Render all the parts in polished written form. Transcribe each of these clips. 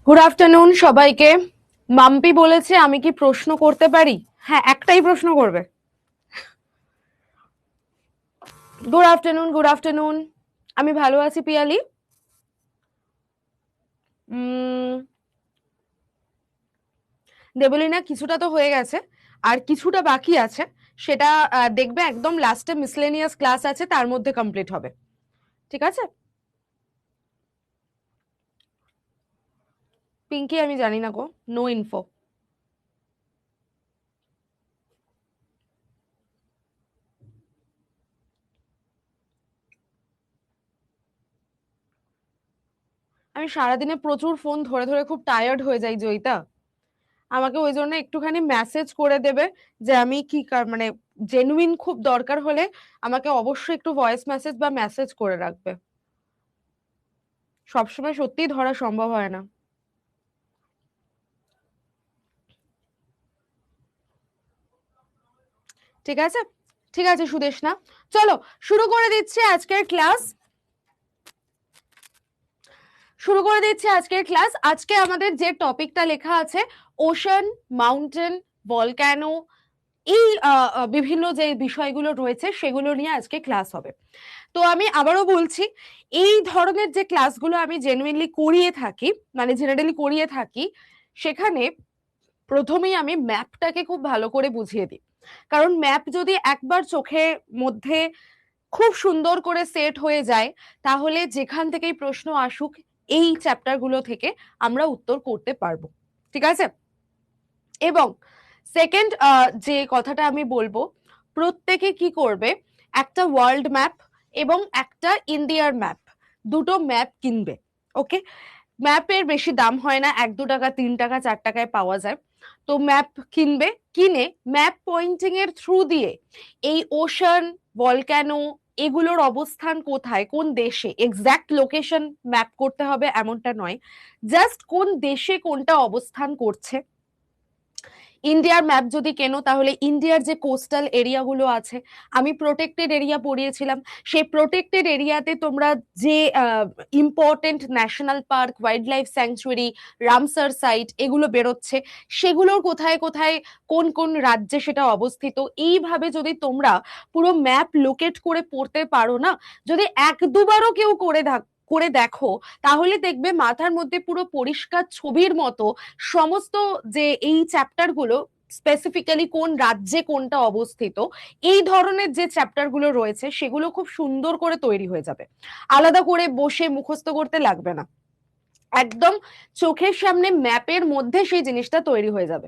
Good afternoon সবাইকে। মাম্পি বলেছে আমি কি প্রশ্ন করতে পারি? হ্যাঁ, একটাই প্রশ্ন করবে। Good afternoon, good afternoon. আমি ভালো আছি পিয়ালি। দেবলিনা, কিছুটা তো হয়ে গেছে, আর কিছুটা বাকি আছে। সেটা দেখবে একদম লাস্টে মিসলেনিয়াস ক্লাস আছে, তার মধ্যে কমপ্লিট হবে। ঠিক আছে? পিঙ্কি আমি জানি না গো, নো ইনফো। আমি সারাদিনে প্রচুর ফোন ধরে ধরে খুব টায়ার্ড হয়ে যাই জয়িতা। আমাকে ওই জন্য একটুখানি মেসেজ করে দেবে যে আমি কি মানে জেনুইন খুব দরকার হলে আমাকে অবশ্যই একটু ভয়েস মেসেজ বা মেসেজ করে রাখবে। সবসময় সত্যিই ধরা সম্ভব হয় না। ঠিক আছে, ঠিক আছে সুদেশনা, চলো শুরু করে দিচ্ছি আজকের ক্লাস। শুরু করে দিচ্ছি আজকের ক্লাস। আজকে আমাদের যে টপিকটা লেখা আছে, ওশান, মাউন্টেন, ভলক্যানো, এই বিভিন্ন যে বিষয়গুলো রয়েছে সেগুলো নিয়ে আজকে ক্লাস হবে। তো আমি আবারও বলছি, এই ধরনের যে ক্লাসগুলো আমি জেনুইনলি করিয়ে থাকি, মানে জেনারেলি করিয়ে থাকি, সেখানে প্রথমেই আমি ম্যাপটাকে খুব ভালো করে বুঝিয়ে দিই। কারণ ম্যাপ যদি একবার চোখের মধ্যে খুব সুন্দর করে সেট হয়ে যায়, তাহলে যেখান থেকেই প্রশ্ন আসুক এই চ্যাপ্টারগুলো থেকে আমরা উত্তর করতে পারবো। ঠিক আছে? এবং সেকেন্ড যে কথাটা আমি বলবো, প্রত্যেকে কি করবে, একটা ওয়ার্ল্ড ম্যাপ এবং একটা ইন্ডিয়ার ম্যাপ, দুটো ম্যাপ কিনবে। ওকে? ম্যাপের বেশি দাম হয় না, 1-2 টাকা, 3 টাকা, 4 টাকায় পাওয়া যায়। তো ম্যাপ কিনবে, কিনে ম্যাপ পয়েন্টিং এর থ্রু দিয়ে এই ওশান, ভলক্যানো এগুলোর অবস্থান কোথায়, কোন দেশে, এক্সাক্ট লোকেশন ম্যাপ করতে হবে এমনটা নয়, জাস্ট কোন দেশে কোনটা অবস্থান করছে। ইন্ডিয়ার ম্যাপ যদি কেনো তাহলে ইন্ডিয়ার যে কোস্টাল এরিয়াগুলো আছে, আমি প্রোটেক্টেড এরিয়া পড়িয়েছিলাম, সেই প্রোটেক্টেড এরিয়াতে তোমরা যে important national park, wildlife sanctuary, Ramsar site এগুলো বেরোচ্ছে, সেগুলোর কোথায় কোথায় কোন কোন রাজ্যে সেটা অবস্থিত, এইভাবে যদি তোমরা পুরো ম্যাপ লোকেট করে পড়তে পারো না, যদি 1-2বারও কেউ করে দেখো, তাহলে দেখবে মাথার মধ্যে পুরো পরিষ্কার ছবির মতো সমস্ত যে এই চ্যাপ্টার গুলো, স্পেসিফিক্যালি কোন রাজ্যে কোনটা অবস্থিত, এই ধরনের যে চ্যাপ্টার গুলো রয়েছে সেগুলো খুব সুন্দর করে তৈরি হয়ে যাবে। আলাদা করে বসে মুখস্থ করতে লাগবে না, একদম চোখের সামনে ম্যাপের মধ্যে সেই জিনিসটা তৈরি হয়ে যাবে।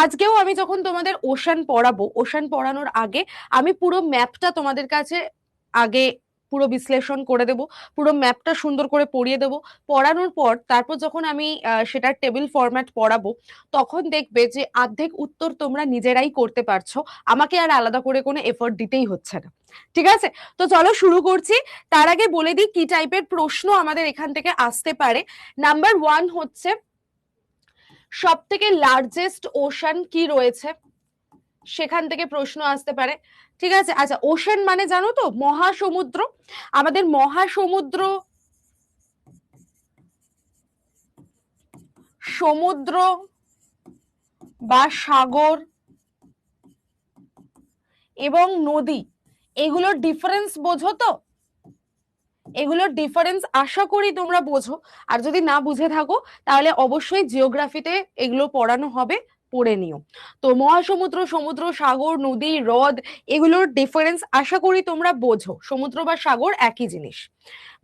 আজকেও আমি যখন তোমাদের ওশান পড়াবো, ওশান পড়ানোর আগে আমি পুরো ম্যাপটা তোমাদের কাছে আগে পুরো বিশ্লেষণ করে দেব, পুরো ম্যাপটা সুন্দর করে পড়িয়ে দেব। পড়ানোর পর তারপর যখন আমি সেটার টেবিল ফরম্যাট পড়াবো, তখন দেখবে যে অর্ধেক উত্তর তোমরা নিজেরাই করতে পারছো, আমাকে আর আলাদা করে কোনো এফোর্ট দিতেই হচ্ছে না। ঠিক আছে? তো চলো শুরু করছি। তার আগে বলে দিই কি টাইপের প্রশ্ন আমাদের এখান থেকে আসতে পারে। নাম্বার 1 হচ্ছে, সব থেকে লার্জেস্ট ওশান কি রয়েছে, সেখান থেকে প্রশ্ন আসতে পারে। ঠিক আছে? আচ্ছা, ওশান মানে জানো তো মহাসমুদ্র। আমাদের মহাসমুদ্র, সমুদ্র বা সাগর এবং নদী, এগুলোর ডিফারেন্স বোঝো তো? এগুলোর ডিফারেন্স আশা করি তোমরা বোঝো। আর যদি না বুঝে থাকো তাহলে অবশ্যই জিওগ্রাফিতে এগুলো পড়ানো হবে, পড়ে নিও। তো মহাসমুদ্র, সমুদ্র, সাগর, নদী, হ্রদ, এগুলোর ডিফারেন্স আশা করি তোমরা বোঝো। সমুদ্র বা সাগর একই জিনিস।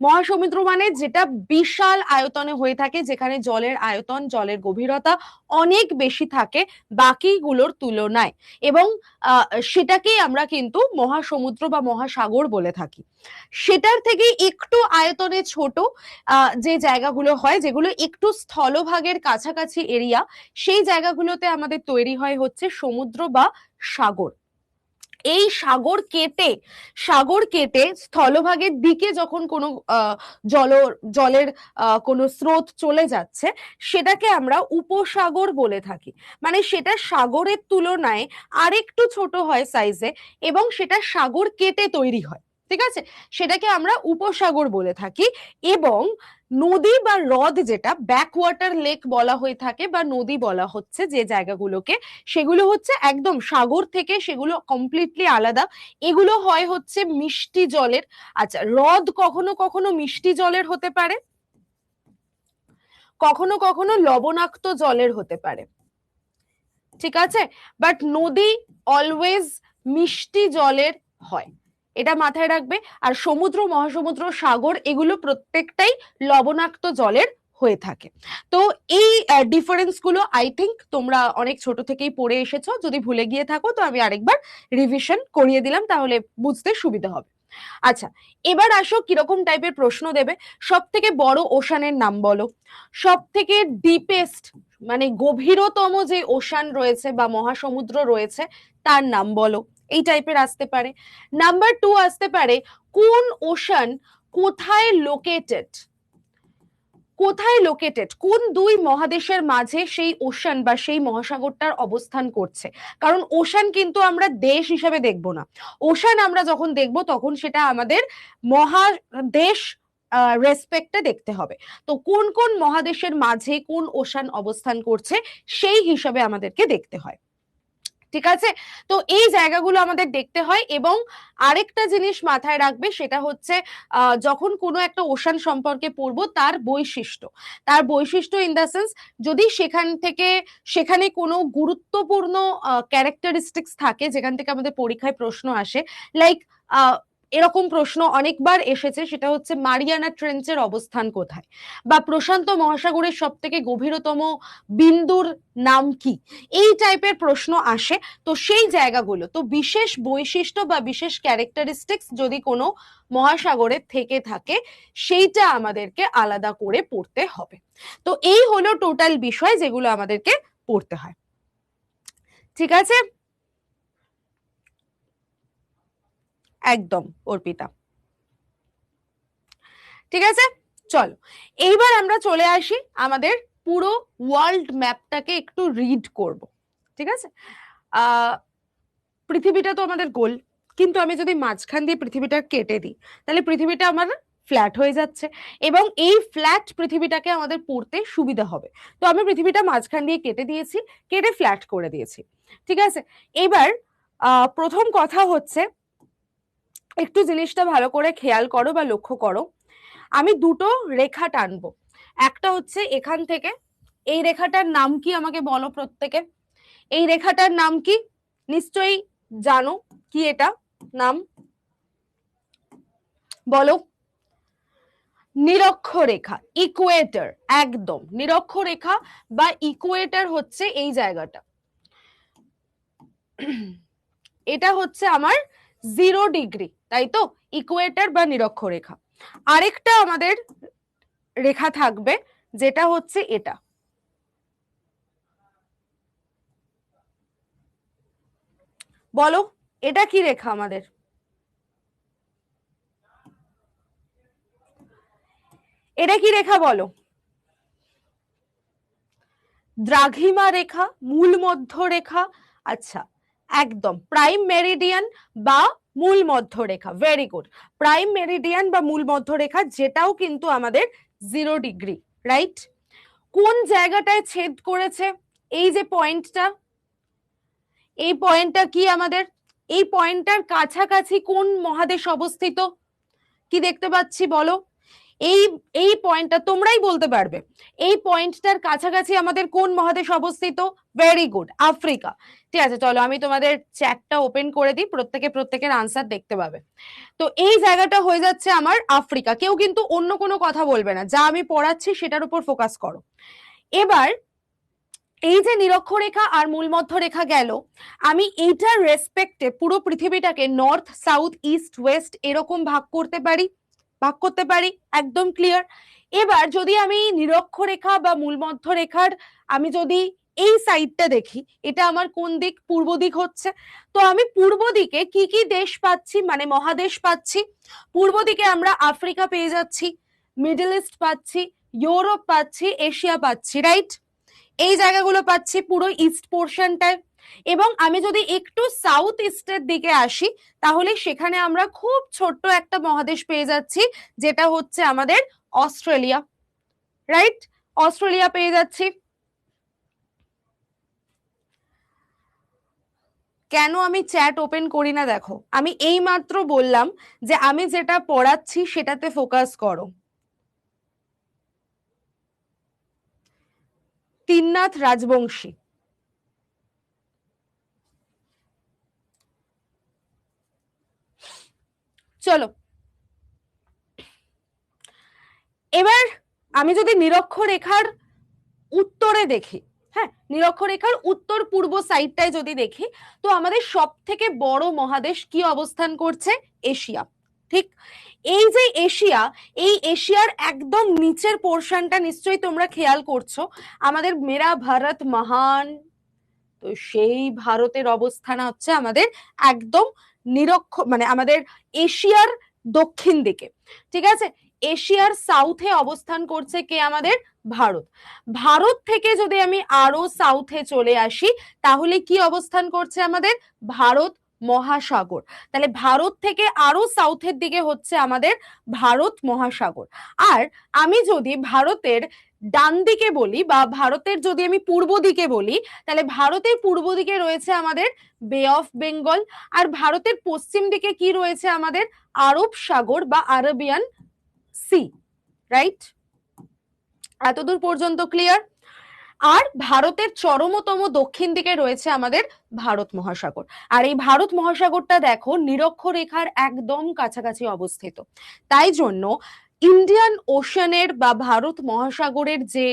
মহাসমুদ্র মানে যেটা বিশাল আয়তনে হয়ে থাকে, যেখানে জলের আয়তন, জলের গভীরতা অনেক বেশি থাকে বাকিগুলোর তুলনায়, এবং সেটাকেই আমরা কিন্তু মহাসমুদ্র বা মহাসাগর বলে থাকি। সেটার থেকে একটু আয়তনে ছোট যে জায়গাগুলো হয়, যেগুলো একটু স্থলভাগের কাছাকাছি এরিয়া, সেই জায়গাগুলোতে আমাদের তৈরি হয় হচ্ছে সমুদ্র বা সাগর। এই সাগর কেটে স্থলভাগের দিকে যখন কোনো জলের কোনো স্রোত চলে যাচ্ছে, সেটাকে আমরা উপসাগর বলে থাকি। মানে সেটা সাগরের তুলনায় আরেকটু ছোট হয় সাইজে, এবং সেটা সাগর কেটে তৈরি হয়। ঠিক আছে, সেটাকে আমরা উপসাগর বলে থাকি। এবং নদী বা হ্রদ, যেটা ব্যাকওয়াটার লেক বলা হয়ে থাকে বা নদী বলা হচ্ছে যে জায়গাগুলোকে, সেগুলো হচ্ছে একদম সাগর থেকে, সেগুলো কমপ্লিটলি আলাদা। এগুলো হয় হচ্ছে মিষ্টি জলের। আচ্ছা, হ্রদ কখনো কখনো মিষ্টি জলের হতে পারে, কখনো কখনো লবণাক্ত জলের হতে পারে, ঠিক আছে, বাট নদী অলওয়েজ মিষ্টি জলের হয়, এটা মাথায় রাখবে। আর সমুদ্র, মহাসমুদ্র, সাগর এগুলো প্রত্যেকটাই লবণাক্ত জলের হয়ে থাকে। তো এই ডিফারেন্স গুলো আই থিঙ্ক তোমরা অনেক ছোট থেকেই পড়ে এসেছো, যদি ভুলে গিয়ে থাকো তো আমি আরেকবার রিভিশন করিয়ে দিলাম, তাহলে বুঝতে সুবিধা হবে। আচ্ছা, এবার আসো কিরকম টাইপের প্রশ্ন দেবে। সব থেকে বড় ওশানের নাম বলো, সব থেকে ডিপেস্ট মানে গভীরতম যে ওশান রয়েছে বা মহাসমুদ্র রয়েছে তার নাম বলো, এই টাইপের আসতে পারে। নাম্বার 2 আসতে পারে কোন ওশান কোথায় লোকেটেড, কোথায় লোকেটেড, কোন দুই মহাদেশের মাঝে সেই ওশান বা সেই মহাসাগরটার অবস্থান করছে। কারণ ওশান কিন্তু আমরা দেশ হিসেবে দেখব না, ওশান আমরা যখন দেখব তখন সেটা আমাদের মহাদেশ রেসপেক্টে দেখতে হবে। তো কোন কোন মহাদেশের মাঝে কোন ওশান অবস্থান করছে সেই হিসাবে আমাদেরকে দেখতে হয়, ঠিক আছে। তো এই জায়গাগুলো আমাদের দেখতে হয়। এবং আরেকটা জিনিস মাথায় রাখবে, সেটা হচ্ছে যখন কোনো একটা ওশান সম্পর্কে পড়বো, তার বৈশিষ্ট্য, তার বৈশিষ্ট্য ইন দ্য সেন্স, যদি সেখান থেকে সেখানে কোনো গুরুত্বপূর্ণ ক্যারেক্টারিস্টিক্স থাকে যেখান থেকে আমাদের পরীক্ষায় প্রশ্ন আসে, লাইক এরকম প্রশ্ন অনেকবার এসেছে, সেটা হচ্ছে মারিয়ানা ট্রেঞ্চের অবস্থান কোথায়, বা প্রশান্ত মহাসাগরের সব থেকে গভীরতম বিন্দুর নাম কি, এই টাইপের প্রশ্ন আসে। তো সেই জায়গাগুলো, তো বিশেষ বৈশিষ্ট্য বা বিশেষ ক্যারেক্টারিস্টিক্স যদি কোনো মহাসাগরের থেকে থাকে, সেইটা আমাদেরকে আলাদা করে পড়তে হবে। তো এই হলো টোটাল বিষয় যেগুলো আমাদেরকে পড়তে হয়, ঠিক আছে। একদম অর্পিতা, ঠিক আছে। চলো এইবার আমরা চলে আসি আমাদের পুরো ওয়ার্ল্ড ম্যাপটাকে একটু রিড করব, ঠিক আছে। পৃথিবীটা তো আমাদের গোল, কিন্তু আমি যদি মাঝখান দিয়ে পৃথিবীটা কেটে দিই, তাহলে পৃথিবীটা আমার ফ্ল্যাট হয়ে যাচ্ছে, এবং এই ফ্ল্যাট পৃথিবীটাকে আমাদের পড়তে সুবিধা হবে। তো আমি পৃথিবীটা মাঝখান দিয়ে কেটে দিয়েছি, কেটে ফ্ল্যাট করে দিয়েছি, ঠিক আছে। এবার প্রথম কথা হচ্ছে, একটু জিনিসটা ভালো করে খেয়াল করো বা লক্ষ্য করো, আমি দুটো রেখা টানবো, একটা হচ্ছে এখান থেকে, এই রেখাটার নাম কি আমাকে বলো প্রত্যেকে, এই রেখাটার নাম কি, নিশ্চয়ই জানো কি এটা নাম, বলো। নিরক্ষরেখা, ইকুয়েটর, একদম নিরক্ষরেখা বা ইকুয়েটর হচ্ছে এই জায়গাটা, এটা হচ্ছে আমার 0 ডিগ্রি, তাই তো, ইকুয়েটর বা নিরক্ষরেখা। আরেকটা আমাদের রেখা থাকবে যেটা হচ্ছে এটা, বলো এটা কি রেখা আমাদের, এটা কি রেখা বলো, দ্রাঘিমা রেখা, মূল মধ্য রেখা, আচ্ছা একদম প্রাইম মেরিডিয়ান বা মূল মধ্য রেখা, ভেরি গুড। প্রাইম মেরিডিয়ান বা মূল মধ্য রেখা, যেটাও কিন্তু আমাদের 0 ডিগ্রি, রাইট। কোন জায়গাটায় ছেদ করেছে, এই যে পয়েন্টটা, এই পয়েন্টটা কি আমাদের, এই পয়েন্টটার কাছাকাছি কোন মহাদেশ অবস্থিত, কি দেখতে পাচ্ছি বলো, এই এই পয়েন্টটা তোমরাই বলতে পারবে, এই পয়েন্টটার কাছাকাছি আমাদের কোন মহাদেশ অবস্থিত, ভেরি গুড, আফ্রিকা। ঠিক আছে, চলো আমি তোমাদের চ্যাটটা ওপেন করে দিই, প্রত্যেকের আনসার দেখতে পাবে। তো এই জায়গাটা হয়ে যাচ্ছে আমার আফ্রিকা, কেউ কিন্তু অন্য কোনো কথা বলবে না, যা আমি পড়াচ্ছি সেটার উপর ফোকাস করো। এবার এই যে নিরক্ষরেখা আর মূলমধ্য রেখা গেল, আমি এইটার রেসপেক্টে পুরো পৃথিবীটাকে নর্থ, সাউথ, ইস্ট, ওয়েস্ট এরকম ভাগ করতে পারি, ভাগ করতে পারি, একদম ক্লিয়ার। এবার যদি আমি নিরক্ষরেখা বা মূলমধ্য রেখার আমি যদি এই সাইডটা দেখি, এটা আমার কোন দিক, পূর্ব দিক হচ্ছে। তো আমি পূর্ব দিকে কি কি দেশ পাচ্ছি, মানে মহাদেশ পাচ্ছি, পূর্ব দিকে আমরা আফ্রিকা পেয়ে যাচ্ছি, মিডল ইস্ট পাচ্ছি, ইউরোপ পাচ্ছি, এশিয়া পাচ্ছি, রাইট। এই জায়গাগুলো পাচ্ছি পুরো ইস্ট পোর্শনটায়। এবং আমি যদি একটু সাউথ ইস্টের দিকে আসি তাহলে সেখানে আমরা খুব ছোট্ট একটা মহাদেশ পেয়ে যাচ্ছি, যেটা হচ্ছে আমাদের অস্ট্রেলিয়া, রাইট? অস্ট্রেলিয়া পেয়ে যাচ্ছি। কেন আমি চ্যাট ওপেন করি না? দেখো, আমি এই মাত্র বললাম যে আমি যেটা পড়াচ্ছি সেটাতে ফোকাস করো। তিননাথ রাজবংশী, চলো এবার আমি যদি নিরক্ষরেখার উত্তরে দেখি, হ্যাঁ, নিরক্ষরেখার উত্তর পূর্ব সাইডটায় যদি দেখি, তো আমাদের সব থেকে বড় মহাদেশ কি অবস্থান করছে? এশিয়া, ঠিক? এই যে এশিয়া, এই এশিয়ার একদম নিচের পোর্শনটা নিশ্চয়ই তোমরা খেয়াল করছো, আমাদের মেরা ভারত মহান, তো সেই ভারতের অবস্থান হচ্ছে আমাদের একদম মানে আমাদের এশিয়ার দক্ষিণ দিকে, ঠিক আছে? এশিয়ার সাউথে অবস্থান করছে কে? আমাদের ভারত। ভারত থেকে যদি আমি আরো সাউথে চলে আসি তাহলে কি অবস্থান করছে আমাদের? ভারত মহাসাগর। তাহলে ভারত থেকে আরো সাউথের দিকে হচ্ছে আমাদের ভারত মহাসাগর। আর আমি যদি ভারতের ডান দিকে বলি বা ভারতের যদি আমি পূর্ব দিকে বলি, তাহলে ভারতের পূর্ব দিকে রয়েছে আমাদের বে অফ বেঙ্গল, আর ভারতের পশ্চিম দিকে কি রয়েছে? আমাদের আরব সাগর বা আরবিয়ান সি, রাইট? এতদূর পর্যন্ত ক্লিয়ার? আর ভারতের চরমতম দক্ষিণ দিকে রয়েছে আমাদের ভারত মহাসাগর। আর এই ভারত মহাসাগরটা দেখো নিরক্ষরেখার একদম কাছাকাছি অবস্থিত। তাই জন্য ইন্ডিয়ান ওশানের বা ভারত মহাসাগরের যে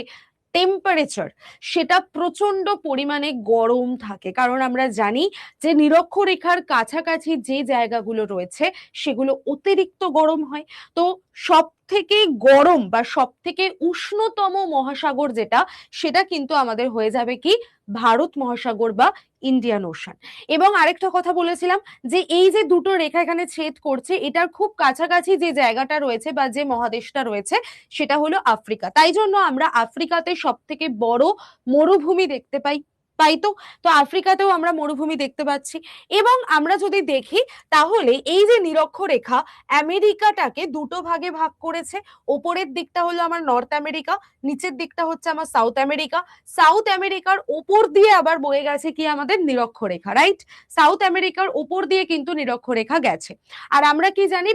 টেম্পারেচার, সেটা প্রচন্ড পরিমাণে গরম থাকে, কারণ আমরা জানি যে নিরক্ষরেখার কাছাকাছি যে জায়গাগুলো রয়েছে সেগুলো অতিরিক্ত গরম হয়। তো সব থেকে গরম বা সব থেকে উষ্ণতম মহাসাগর যেটা, সেটা কিন্তু আমাদের হয়ে যাবে কি? ভারত মহাসাগর বা ইন্ডিয়ান ওশান। এবং আরেকটা কথা বলেছিলাম যে এই যে দুটো রেখা এখানে ছেদ করছে, এটার খুব কাছাকাছি যে জায়গাটা রয়েছে বা যে মহাদেশটা রয়েছে সেটা হলো আফ্রিকা। তাই জন্য আমরা আফ্রিকাতে সব থেকে বড় মরুভূমি দেখতে পাই, পাই তো। তো আফ্রিকাতেও আমরা মরুভূমি দেখতে পাচ্ছি। এবং আমরা যদি দেখি তাহলে এই যে নিরক্ষরেখা আমেরিকাটাকে দুটো ভাগে ভাগ করেছে। ওপরের দিকটা হলো আমার নর্থ আমেরিকা, নিচের দিকটা হচ্ছে আমার সাউথ আমেরিকা। সাউথ আমেরিকার ওপর দিয়ে আবার বয়ে গেছে কি? আমাদের নিরক্ষরেখা, রাইট? সাউথ আমেরিকার ওপর দিয়ে কিন্তু নিরক্ষরেখা গেছে। আর আমরা কি জানি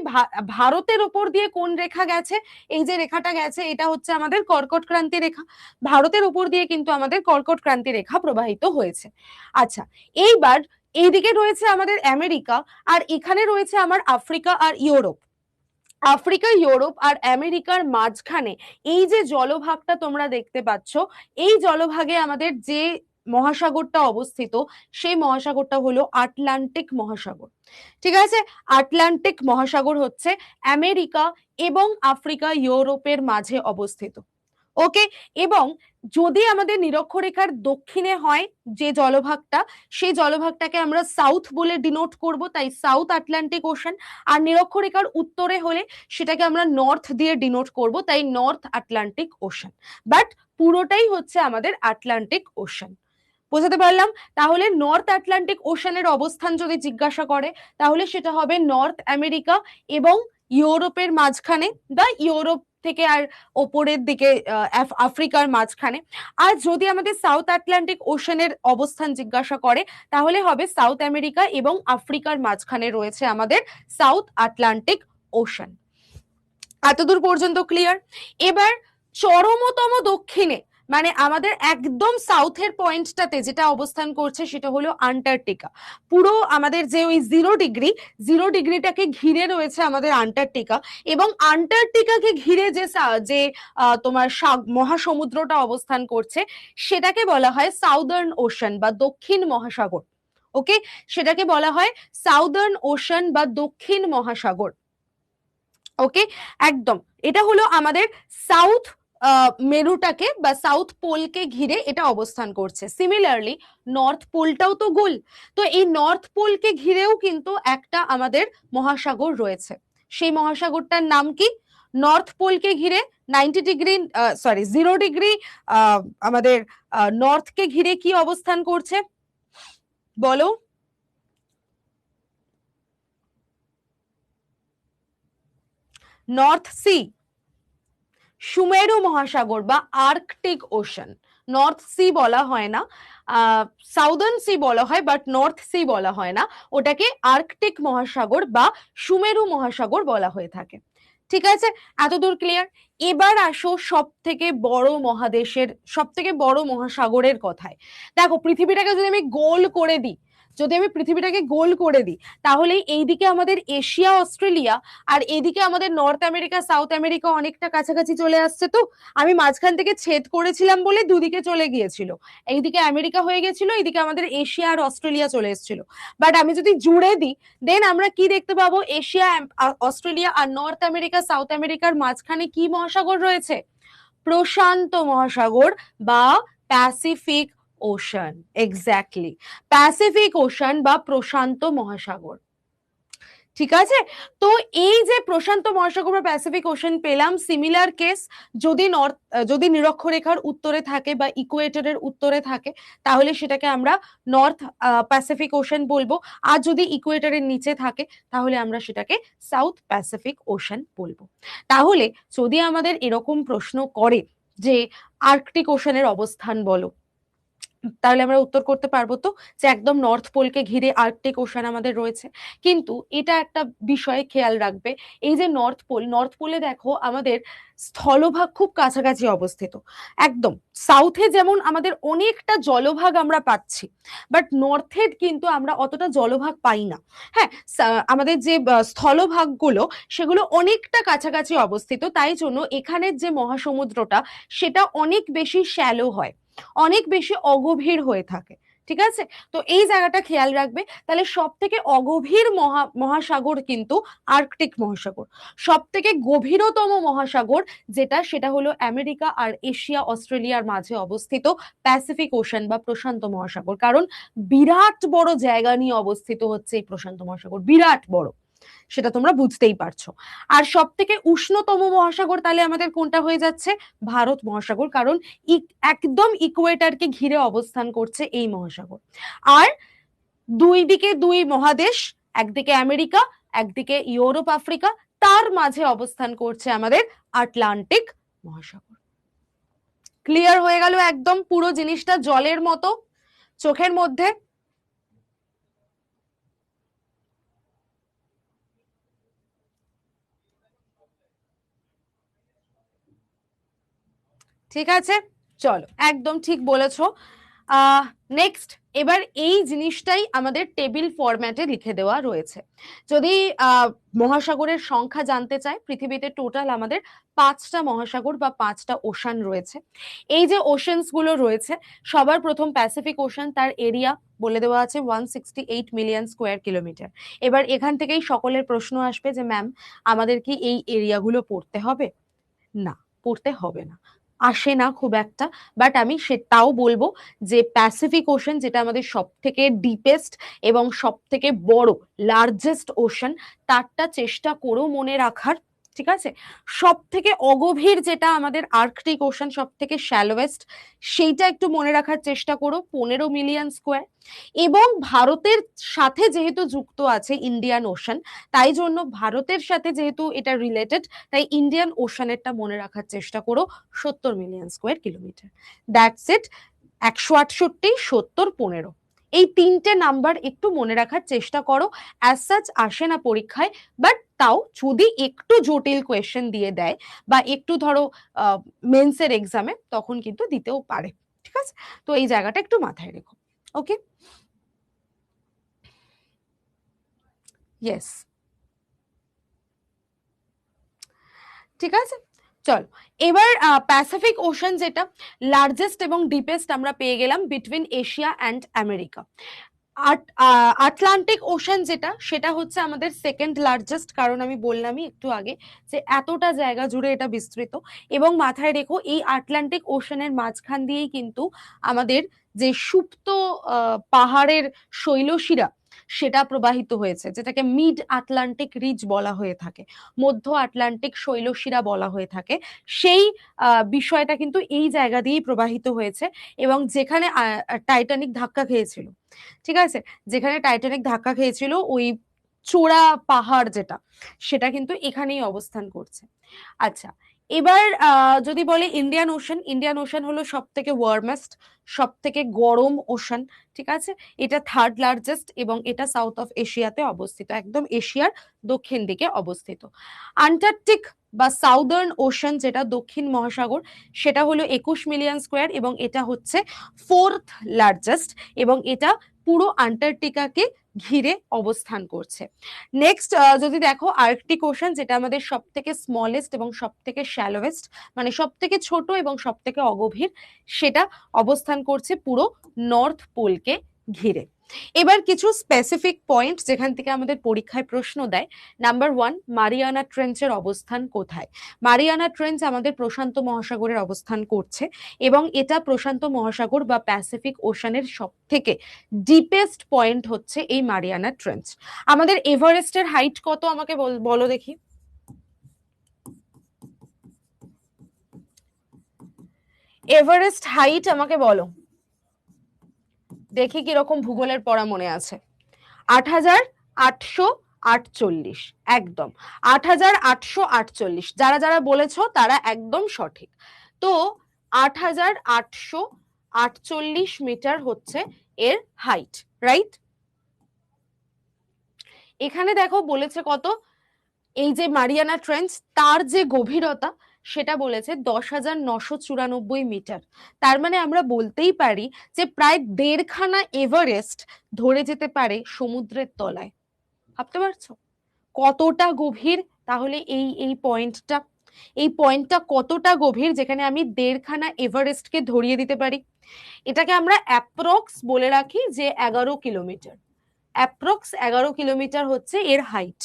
ভারতের ওপর দিয়ে কোন রেখা গেছে? এই যে রেখাটা গেছে এটা হচ্ছে আমাদের কর্কট ক্রান্তি রেখা। ভারতের উপর দিয়ে কিন্তু আমাদের কর্কট ক্রান্তি রেখা প্রবাহিত হয়েছে। আচ্ছা, এইবার এইদিকে রয়েছে আমাদের আমেরিকা, আর এখানে রয়েছে আমার আফ্রিকা আর ইউরোপ। আফ্রিকা, ইউরোপ আর আমেরিকার মাঝখানে এই যে জলভাগটা তোমরা দেখতে পাচ্ছ, এই জলভাগে আমাদের যে মহাসাগরটা অবস্থিত, সেই মহাসাগরটা হলো আটলান্টিক মহাসাগর, ঠিক আছে? আটলান্টিক মহাসাগর হচ্ছে আমেরিকা এবং আফ্রিকা ইউরোপের মাঝে অবস্থিত, ওকে? এবং যদি আমাদের নিরক্ষরেখার দক্ষিণে হয় যে জলভাগটা, সেই জলভাগটাকে আমরা সাউথ বলে ডিনোট করব, তাই সাউথ আটলান্টিক ওশান। আর নিরক্ষরেখার উত্তরে হলে সেটাকে আমরা নর্থ দিয়ে ডিনোট করব, তাই নর্থ আটলান্টিক ওশান। বাট পুরোটাই হচ্ছে আমাদের আটলান্টিক ওশান। বোঝাতে পারলাম? তাহলে নর্থ আটলান্টিক ওশানের অবস্থান যদি জিজ্ঞাসা করে তাহলে সেটা হবে নর্থ আমেরিকা এবং ইউরোপের মাঝখানে, বা ইউরোপ থেকে আর ওপরের দিকে আফ্রিকার মাঝখানে। আর যদি আমাদের সাউথ আটলান্টিক ওশানের অবস্থান জিজ্ঞাসা করে তাহলে হবে সাউথ আমেরিকা এবং আফ্রিকার মাঝখানে রয়েছে আমাদের সাউথ আটলান্টিক ওশান। এতদূর পর্যন্ত ক্লিয়ার? এবার চরমতম দক্ষিণে, মানে আমাদের একদম সাউথের পয়েন্টটাতে যেটা অবস্থান করছে সেটা হলো আন্টার্কটিকা। পুরো আমাদের যে ওই 0 ডিগ্রি, 0 ডিগ্রিটাকে ঘিরে রয়েছে আমাদের আন্টার্কটিকা। এবং আন্টার্কটিকাকে ঘিরে যে তোমার মহাসমুদ্রটা অবস্থান করছে সেটাকে বলা হয় সাউদার্ন ওশান বা দক্ষিণ মহাসাগর, ওকে? সেটাকে বলা হয় সাউদার্ন ওশান বা দক্ষিণ মহাসাগর, ওকে? একদম এটা হলো আমাদের সাউথ মেরুটাকে বা সাউথ পোলকে ঘিরে এটা অবস্থান করছে। সিমিলারলি নর্থ পোলটাও তো গোল, তো এই নর্থ পোলকে ঘিরেও কিন্তু একটা আমাদের মহাসাগর রয়েছে। সেই মহাসাগরটার নাম কি? নর্থ পোলকে ঘিরে 90 ডিগ্রি, সরি 0 ডিগ্রি আমাদের নর্থকে ঘিরে কি অবস্থান করছে? বলো। নর্থ সি, সুমেরু মহাসাগর বা আর্কটিক ওশান। নর্থ সি বলা হয় না, সাউদার্ন সি বলা হয়, বাট নর্থ সি বলা হয় না, ওটাকে আর্কটিক মহাসাগর বা সুমেরু মহাসাগর বলা হয়ে থাকে। ঠিক আছে, এতদূর ক্লিয়ার। এবার আসো সব থেকে বড় মহাদেশের, সব থেকে বড় মহাসাগরের কথায়। দেখো পৃথিবীটাকে যদি আমি গোল করে দিই, যদি আমি পৃথিবীটাকে গোল করে দিই, তাহলে এইদিকে আমাদের এশিয়া অস্ট্রেলিয়া আর এদিকে আমাদের নর্থ আমেরিকা সাউথ আমেরিকা অনেকটা কাছাকাছি চলে আসছে। তো আমি মাঝখান থেকে ছেদ করেছিলাম বলে দুদিকে চলে গিয়েছিল, এইদিকে আমেরিকা হয়ে গেছিল, এইদিকে আমাদের এশিয়া আর অস্ট্রেলিয়া চলে এসেছিল। বাট আমি যদি জুড়ে দিই, দেন আমরা কি দেখতে পাবো, এশিয়া অস্ট্রেলিয়া আর নর্থ আমেরিকা সাউথ আমেরিকার মাঝখানে কি মহাসাগর রয়েছে? প্রশান্ত মহাসাগর বা Pacific ocean. Exactly, Pacific ocean বা প্রশান্ত মহাসাগর। ঠিক আছে, তো এই যে প্রশান্ত মহাসাগর বা প্যাসিফিক ওশান পেলাম, সিমিলার কেস যদি যদি নিরক্ষরেখার উত্তরে থাকে বা ইকুয়েটরের উত্তরে থাকে, তাহলে সেটাকে আমরা নর্থ প্যাসিফিক ওশান বলবো। আর যদি ইকুয়েটরের নিচে থাকে, তাহলে আমরা সেটাকে সাউথ প্যাসিফিক ওশান বলবো। তাহলে যদি আমাদের এরকম প্রশ্ন করে যে আর্কটিক ওশানের অবস্থান বলো, তাহলে আমরা উত্তর করতে পারবো তো যে একদম নর্থ পোলকে ঘিরে আর্কটিক ওশান আমাদের রয়েছে। কিন্তু এটা একটা বিষয়ে খেয়াল রাখবে, এই যে নর্থ পোল, নর্থ পোলে দেখো আমাদের স্থলভাগ খুব কাছাকাছি অবস্থিত। একদম সাউথে যেমন আমাদের অনেকটা জলভাগ আমরা পাচ্ছি, বাট নর্থে কিন্তু আমরা অতটা জলভাগ পাই না। হ্যাঁ, আমাদের যে স্থলভাগগুলো সেগুলো অনেকটা কাছাকাছি অবস্থিত, তাই জন্য এখানের যে মহাসমুদ্রটা সেটা অনেক বেশি শ্যালো হয়, অনেক বেশি অগভীর হয়ে থাকে। ঠিক আছে, তো এই জায়গাটা খেয়াল রাখবে। তাহলে সব থেকে অগভীর মহাসাগর কিন্তু আর্কটিক মহাসাগর। সব থেকে গভীরতম মহাসাগর যেটা, সেটা হলো আমেরিকা আর এশিয়া অস্ট্রেলিয়ার মাঝে অবস্থিত প্যাসিফিক ওশান বা প্রশান্ত মহাসাগর। কারণ বিরাট বড় জায়গা নিয়ে অবস্থিত হচ্ছে এই প্রশান্ত মহাসাগর, বিরাট বড়, সেটা তোমরা বুঝতেই পারছো। আর সব থেকে উষ্ণতম মহাসাগর তাহলে আমাদের কোনটা হয়ে যাচ্ছে? ভারত মহাসাগর, কারণ একদম ইকুয়েটারকে ঘিরে অবস্থান করছে এই মহাসাগর। আর দুই দিকে দুই মহাদেশ, একদিকে আমেরিকা একদিকে ইউরোপ আফ্রিকা, তার মাঝে অবস্থান করছে আমাদের আটলান্টিক মহাসাগর। ক্লিয়ার হয়ে গেল একদম পুরো জিনিসটা জলের মতো চোখের মধ্যে। ঠিক আছে, চলো, একদম ঠিক বলেছো। নেক্সট, এবার এই জিনিসটাই আমাদের টেবিল ফরম্যাটে লিখে দেওয়া রয়েছে। যদি মহাসাগরের সংখ্যা জানতে চায়, পৃথিবীতে টোটাল আমাদের 5টা মহাসাগর বা 5টা ওশান রয়েছে। এই যে ওশানস গুলো রয়েছে, সবার প্রথম প্যাসিফিক ওশান, তার এরিয়া বলে দেওয়া আছে 168 মিলিয়ন স্কোয়ার কিলোমিটার। এবার এখান থেকেই সকলের প্রশ্ন আসবে যে ম্যাম আমাদের কি এই এরিয়াগুলো পড়তে হবে? না, পড়তে হবে না, আসে না খুব একটা। বাট আমি সেটাও বলবো যে প্যাসিফিক ওশান, যেটা আমাদের সব থেকে ডিপেস্ট এবং সব থেকে বড় লার্জেস্ট ওশান, তারটা চেষ্টা করো মনে রাখার। ঠিক আছে, সব থেকে অগভীর যেটা আমাদের আর্কটিক ওশান, সব থেকে শ্যালোয়েস্ট, সেইটা একটু মনে রাখার চেষ্টা করো, 15 মিলিয়ন স্কোয়ার। এবং ভারতের সাথে যেহেতু যুক্ত আছে ইন্ডিয়ান ওশান, তাই জন্য ভারতের সাথে যেহেতু এটা রিলেটেড, তাই ইন্ডিয়ান ওশানেরটা মনে রাখার চেষ্টা করো, 70 million square kilometre. That's it. 168, 70, 15, এই তিনটে নাম্বার একটু মনে রাখার চেষ্টা করো। অ্যাজ সাচ আসে না পরীক্ষায়, বাট তাও যদি একটু জটিল কোয়েশ্চেন দিয়ে দেয় বা একটু ধরো মেন্সের এক্সামে, তখন কিন্তু দিতেও পারে। ঠিক আছে, তো এই জায়গাটা একটু মাথায় রেখো। ওকে, ইয়েস, ঠিক আছে, চলো। এবার প্যাসিফিক ওশান যেটা লার্জেস্ট এবং ডিপেস্ট আমরা পেয়ে গেলাম between Asia and America. Atlantic ocean যেটা, সেটা হচ্ছে আমাদের সেকেন্ড লার্জেস্ট, কারণ আমি বললামই একটু আগে যে এতটা জায়গা জুড়ে এটা বিস্তৃত। এবং মাথায় রেখো এই আটলান্টিক ওশানের মাঝখান দিয়েই কিন্তু আমাদের যে সুপ্ত পাহাড়ের শৈলশিরা, সেটা প্রবাহিত হয়েছে, যেটাকে মিড আটলান্টিক রিজ বলা হয়ে থাকে, মধ্য আটলান্টিক শৈলশিরা বলা হয়ে থাকে। সেই বিষয়টা কিন্তু এই জায়গা দিয়েই প্রবাহিত হয়েছে, এবং যেখানে টাইটানিক ধাক্কা খেয়েছিল, ঠিক আছে, যেখানে টাইটানিক ধাক্কা খেয়েছিল ওই চোরা পাহাড় যেটা, সেটা কিন্তু এখানেই অবস্থান করছে। আচ্ছা, এবার যদি বলি ইন্ডিয়ান ওশান, ইন্ডিয়ান ওশান হলো সব থেকে ওয়ার্মেস্ট, সব থেকে গরম ওশান, ঠিক আছে। এটা থার্ড লার্জেস্ট এবং এটা সাউথ অফ এশিয়াতে অবস্থিত, একদম এশিয়ার দক্ষিণ দিকে অবস্থিত। আন্টার্কটিক বা সাউদার্ন ওশান, যেটা দক্ষিণ মহাসাগর, সেটা হলো 21 মিলিয়ন স্কোয়ার এবং এটা হচ্ছে ফোর্থ লার্জেস্ট, এবং এটা পুরো আন্টার্কটিকাকে ঘিরে অবস্থান করছে। নেক্সট যদি দেখো আর্কটিক ওশান, যেটা আমাদের সব থেকে স্মলেস্ট এবং সব থেকে শ্যালোয়েস্ট, মানে সব থেকে ছোট এবং সব থেকে অগভীর, সেটা অবস্থান করছে পুরো নর্থ পোলকে ঘিরে। এবার কিছু স্পেসিফিক পয়েন্ট যেখান থেকে আমাদের পরীক্ষায় প্রশ্ন দেয়। নাম্বার 1, মারিয়ানা ট্রেঞ্চের অবস্থান কোথায়? মারিয়ানা ট্রেঞ্চ আমাদের প্রশান্ত মহাসাগরের অবস্থান করছে, এবং এটা প্রশান্ত মহাসাগর বা প্যাসিফিক ওশানের সব থেকে ডিপেস্ট পয়েন্ট হচ্ছে এই মারিয়ানা ট্রেঞ্চ। আমাদের এভারেস্টের হাইট কত আমাকে বলো দেখি। এভারেস্ট হাইট আমাকে বলো দেখি কিরকম ভূগোলের পড়া মনে আছে। 8,848, একদম 8,848। যারা যারা বলেছো তারা একদম সঠিক। তো 8,848 মিটার হচ্ছে এর হাইট, রাইট? এখানে দেখো বলেছে কত, এই যে মারিয়ানা ট্রেঞ্চ তার যে গভীরতা সেটা বলেছে 10,994 মিটার। তার মানে আমরা বলতেই পারি যে প্রায় 1.5খানা এভারেস্ট ধরে যেতে পারে সমুদ্রের তলায়। ভাবতে পারছো কতটা গভীর? তাহলে এই পয়েন্টটা কতটা গভীর, যেখানে আমি 1.5খানা এভারেস্টকে ধরিয়ে দিতে পারি। এটাকে আমরা অ্যাপ্রক্স বলে রাখি যে 11 কিলোমিটার, অ্যাপ্রক্স 11 কিলোমিটার হচ্ছে এর হাইট,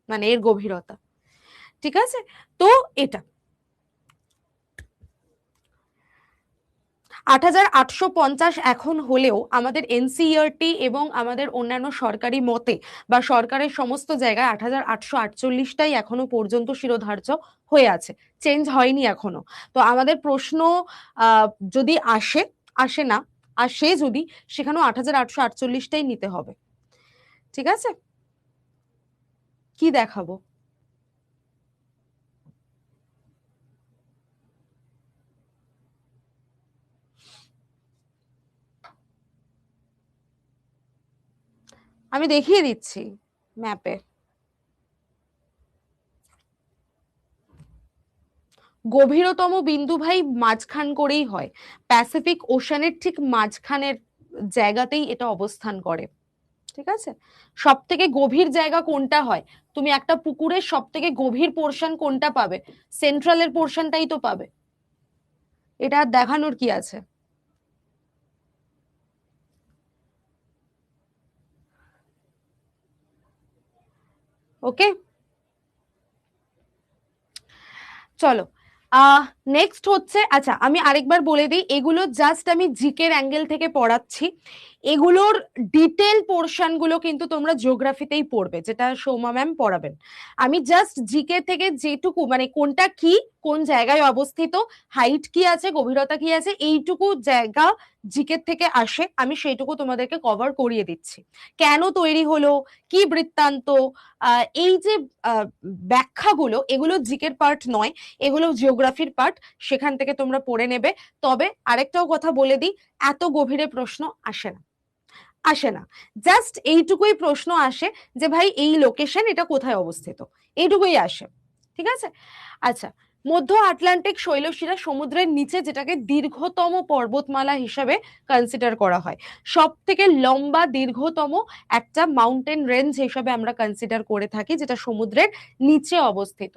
মানে এর গভীরতা, ঠিক আছে। তো এটা 8,850 এখন হলেও আমাদের এনসিইআরটি এবং আমাদের অন্যান্য সরকারি মতে বা সরকারের সমস্ত জায়গায় 8,848টাই এখনো পর্যন্ত শিরোধার্য হয়ে আছে, চেঞ্জ হয়নি এখনো। তো আমাদের প্রশ্ন যদি আসে না আসে যদি, সেখানেও 8,848টাই নিতে হবে, ঠিক আছে। কি দেখাবো? আমি দেখিয়ে দিচ্ছি ম্যাপে। গভীরতম বিন্দু ভাই মাঝখান করেই হয়, প্যাসিফিক ওশানের ঠিক মাঝখানের জায়গাতেই এটা অবস্থান করে, ঠিক আছে। সব থেকে গভীর জায়গা কোনটা হয়? তুমি একটা পুকুরের সব থেকে গভীর পোর্শন কোনটা পাবে? সেন্ট্রালের পোর্শনটাই তো পাবে, এটা দেখানোর কি আছে? ওকে, চলো নেক্সট হচ্ছে, আচ্ছা আমি আরেকবার বলে দিই, এগুলো জাস্ট আমি জিকের অ্যাঙ্গেল থেকে পড়াচ্ছি, এগুলোর ডিটেল পোর্শন গুলো কিন্তু তোমরা জিওগ্রাফিতেই পড়বে, যেটা সৌমা ম্যাম পড়াবেন। আমি জাস্ট জিকে থেকে যেটুকু, মানে কোনটা কি, কোন জায়গায় অবস্থিত, হাইট কি আছে, গভীরতা কি আছে, এইটুকু জায়গা জিকে থেকে আসে, আমি সেইটুকু তোমাদেরকে কভার করিয়ে দিচ্ছি। কেন তৈরি হলো, কি বৃত্তান্ত, এই যে ব্যাখ্যাগুলো, এগুলো জিকের পার্ট নয়, এগুলো জিওগ্রাফির পার্ট, সেখান থেকে তোমরা পড়ে নেবে। তবে আরেকটাও কথা বলে দিই, এত গভীরে প্রশ্ন আসে না, জাস্ট এইটুকুই প্রশ্ন আসে যে ভাই এই লোকেশন এটা কোথায় অবস্থিত, এইটুকুই আসে, ঠিক আছে। আচ্ছা, মধ্য আটলান্টিক শৈলশিরা সমুদ্রের নিচে, যেটাকে দীর্ঘতম পর্বতমালা হিসাবে কনসিডার করা হয়, সব থেকে লম্বা দীর্ঘতম একটা মাউন্টেন রেঞ্জ হিসাবে আমরা কনসিডার করে থাকি, যেটা সমুদ্রের নিচে অবস্থিত।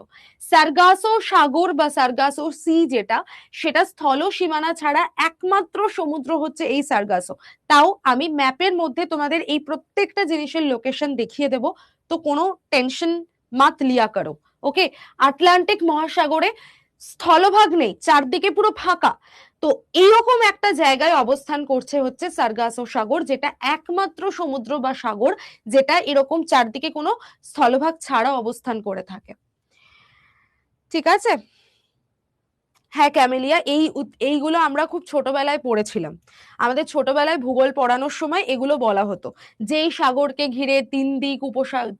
সার্গাসো সাগর বা সার্গাসো সি, যেটা সেটা স্থল সীমানা ছাড়া একমাত্র সমুদ্র হচ্ছে এই সার্গাসো। তাও আমি ম্যাপের মধ্যে তোমাদের এই প্রত্যেকটা জিনিসের লোকেশন দেখিয়ে দেব, তো কোনো টেনশন মাত লিয়া করো। ওকে, আটলান্টিক মহাসাগরে স্থলভাগ নেই, চারদিকে পুরো ফাঁকা, তো এইরকম একটা জায়গায় অবস্থান করছে হচ্ছে সার্গাসো সাগর, যেটা একমাত্র সমুদ্র বা সাগর যেটা এরকম চারদিকে কোনো স্থলভাগ ছাড়া অবস্থান করে থাকে। ঠিক আছে। হ্যাঁ ক্যামেলিয়া, এইগুলো আমরা খুব ছোটবেলায় পড়েছিলাম। আমাদের ছোটবেলায় ভূগোল পড়ানোর সময় এগুলো বলা হতো, যে এই সাগরকে ঘিরে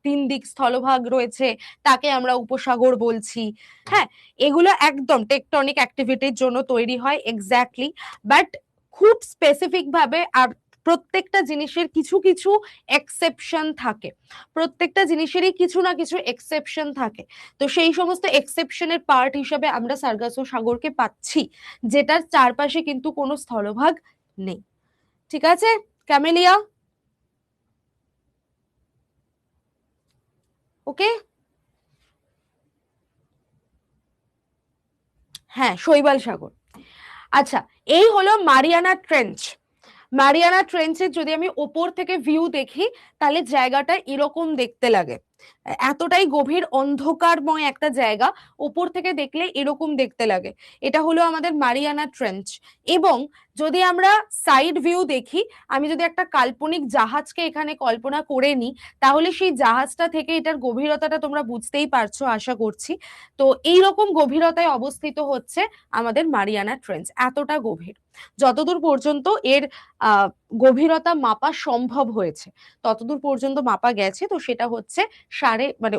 তিন দিক স্থলভাগ রয়েছে, তাকে আমরা উপসাগর বলছি। হ্যাঁ, এগুলো একদম টেকটনিক অ্যাক্টিভিটির জন্য তৈরি হয় এক্স্যাক্টলি, বাট খুব স্পেসিফিক ভাবে। আর প্রত্যেকটা জিনিসের কিছু কিছু এক্সেপশন থাকে, প্রত্যেকটা জিনিসেরই কিছু না কিছু এক্সেপশন থাকে। তো সেই সমস্ত এক্সেপশনের পার্ট হিসেবে আমরা সার্গাসো সাগরকে পাচ্ছি, যেটার চারপাশে কিন্তু কোনো স্থলভাগ নেই। ঠিক আছে ক্যামেলিয়া, ওকে। হ্যাঁ, শৈবাল সাগর। আচ্ছা, এই হলো মারিয়ানা ট্রেঞ্চ। মারিয়ানা ট্রেঞ্চের যদি আমি ওপর থেকে ভিউ দেখি, তাহলে জায়গাটা এরকম দেখতে লাগে, এতটাই গভীর অন্ধকারময় একটা জায়গা, ওপর থেকে দেখলে এরকম দেখতে লাগে। এটা হলো আমাদের মারিয়ানা ট্রেঞ্চ। এবং যদি আমরা সাইড ভিউ দেখি, আমি যদি একটা কাল্পনিক জাহাজকে এখানে কল্পনা করে নিই, তাহলে সেই জাহাজটা থেকে এটার গভীরতাটা তোমরা বুঝতেই পারছো আশা করছি। তো এইরকম গভীরতায় অবস্থিত হচ্ছে আমাদের মারিয়ানা ট্রেঞ্চ, এতটা গভীর। যতদূর পর্যন্ত এর গভীরতা মাপা সম্ভব হয়েছে, ততদূর পর্যন্ত মাপা গেছে। তো সেটা হচ্ছে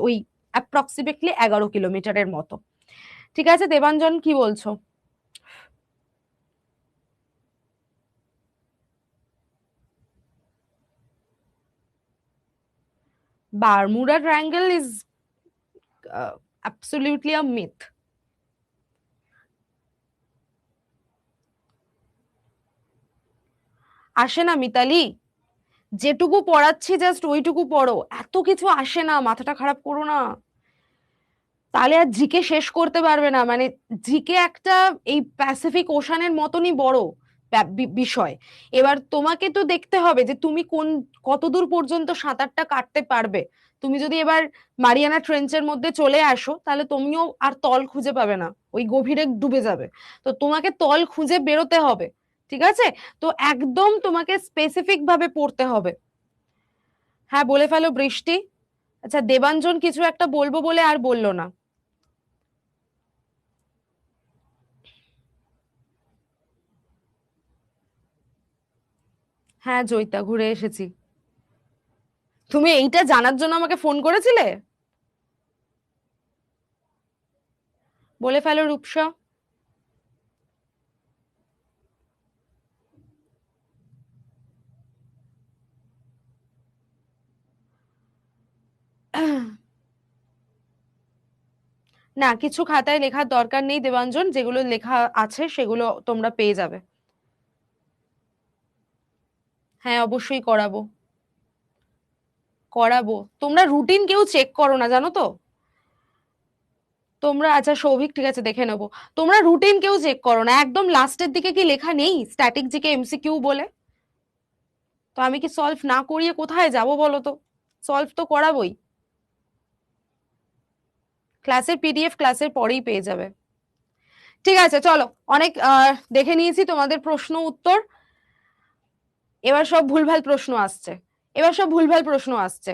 ওই অ্যাপ্রক্সিমেটলি 11 কিলোমিটারের মতো। ঠিক আছে দেবাঞ্জন, কি বলছো? Bermuda triangle is absolutely a myth. আসে না মিতালি, যেটুকু পড়াচ্ছি জাস্ট ওইটুকু পড়ো, এত কিছু আসে না, মাথাটা খারাপ করো না। তাহলে আর জিকে শেষ করতে পারবে না। মানে জিকে একটা এই প্যাসিফিক ওশানের মতনই বড় বিষয়। এবার তোমাকে তো দেখতে হবে যে তুমি কতদূর পর্যন্ত সাঁতারটা কাটতে পারবে। তুমি যদি এবার মারিয়ানা ট্রেঞ্চের মধ্যে চলে আসো, তাহলে তুমিও আর তল খুঁজে পাবে না, ওই গভীরে ডুবে যাবে। তো তোমাকে তল খুঁজে বেরোতে হবে। ঠিক আছে, তো একদম তোমাকে স্পেসিফিক ভাবে পড়তে হবে। হ্যাঁ বলে ফেলো বৃষ্টি। আচ্ছা, দেবাঞ্জন কিছু একটা বলবো বলে আর বললো না। হ্যাঁ জয়িতা, ঘুরে এসেছি। তুমি এইটা জানার জন্য আমাকে ফোন করেছিলে? বলে ফেলো রূপসা। না, কিছু খাতায় লেখার দরকার নেই দেবাঞ্জন, যেগুলো লেখা আছে সেগুলো তোমরা পেয়ে যাবে। হ্যাঁ অবশ্যই করাবো, করাবো। তোমরা রুটিন কেউ চেক করো না জানো তো। তোমরা, আচ্ছা সৌভিক ঠিক আছে দেখে নেবো। তোমরা রুটিন কেউ চেক করো না, একদম লাস্টের দিকে কি লেখা নেই স্ট্যাটিক জিকে এমসিকিউ বলে? তো আমি কি সলভ না করিয়ে কোথায় যাব বলো তো? সলভ তো করাবোই। ক্লাসের পিডিএফ ক্লাসের পরেই পেয়ে যাবে। ঠিক আছে চলো, অনেক দেখে নিয়েছি তোমাদের প্রশ্ন উত্তর। এবার সব ভুলভাল প্রশ্ন আসছে, এবার সব ভুলভাল প্রশ্ন আসছে।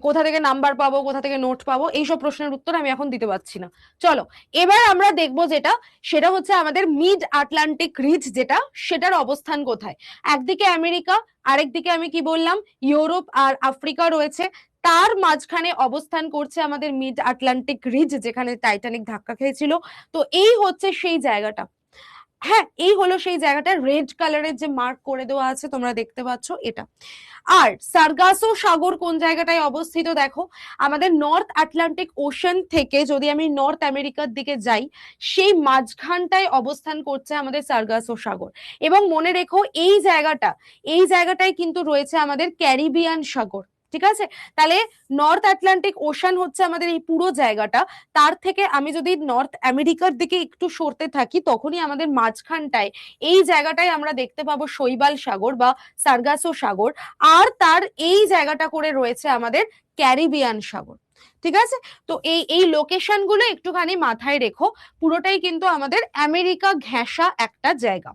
কোথা থেকে নাম্বার পাবো, কোথা থেকে নোট পাবো, এইসব প্রশ্নের উত্তর আমি এখন দিতে পারছি না। চলো, এবার আমরা দেখবো যেটা, সেটা হচ্ছে আমাদের মিড আটলান্টিক রিজ, যেটা সেটার অবস্থান কোথায়। একদিকে আমেরিকা, আরেকদিকে আমি কি বললাম, ইউরোপ আর আফ্রিকা রয়েছে। তার মাঝখানে অবস্থান করছে আমাদের মিড আটলান্টিক রিজ, যেখানে টাইটানিক ধাক্কা খেয়েছিল। তো এই হচ্ছে সেই জায়গাটা। হ্যাঁ, এই হলো সেই জায়গাটা, রেড কালারের যে মার্ক করে দেওয়া আছে তোমরা দেখতে পাচ্ছ এটা। আর সার্গাসো সাগর কোন জায়গাটায় অবস্থিত দেখো, আমাদের নর্থ আটলান্টিক ওশান থেকে যদি আমি নর্থ আমেরিকার দিকে যাই, সেই মাঝখানটায় অবস্থান করছে আমাদের সার্গাসো সাগর। এবং মনে রেখো এই জায়গাটায় কিন্তু রয়েছে আমাদের ক্যারিবিয়ান সাগর। ঠিক আছে, তাহলে নর্থ আটলান্টিক ওশান হচ্ছে আমাদের এই পুরো জায়গাটা। তার থেকে আমি যদি নর্থ আমেরিকার দিকে একটু সরতে থাকি, তখনই আমাদের মাঝখানটায় এই জায়গাটায় আমরা দেখতে পাবো শৈবাল সাগর বা সার্গাসো সাগর। আর তার এই জায়গাটা করে রয়েছে আমাদের ক্যারিবিয়ান সাগর। ঠিক আছে, তো এই এই লোকেশন গুলো একটুখানি মাথায় রেখো, পুরোটাই কিন্তু আমাদের আমেরিকা ঘেঁষা একটা জায়গা।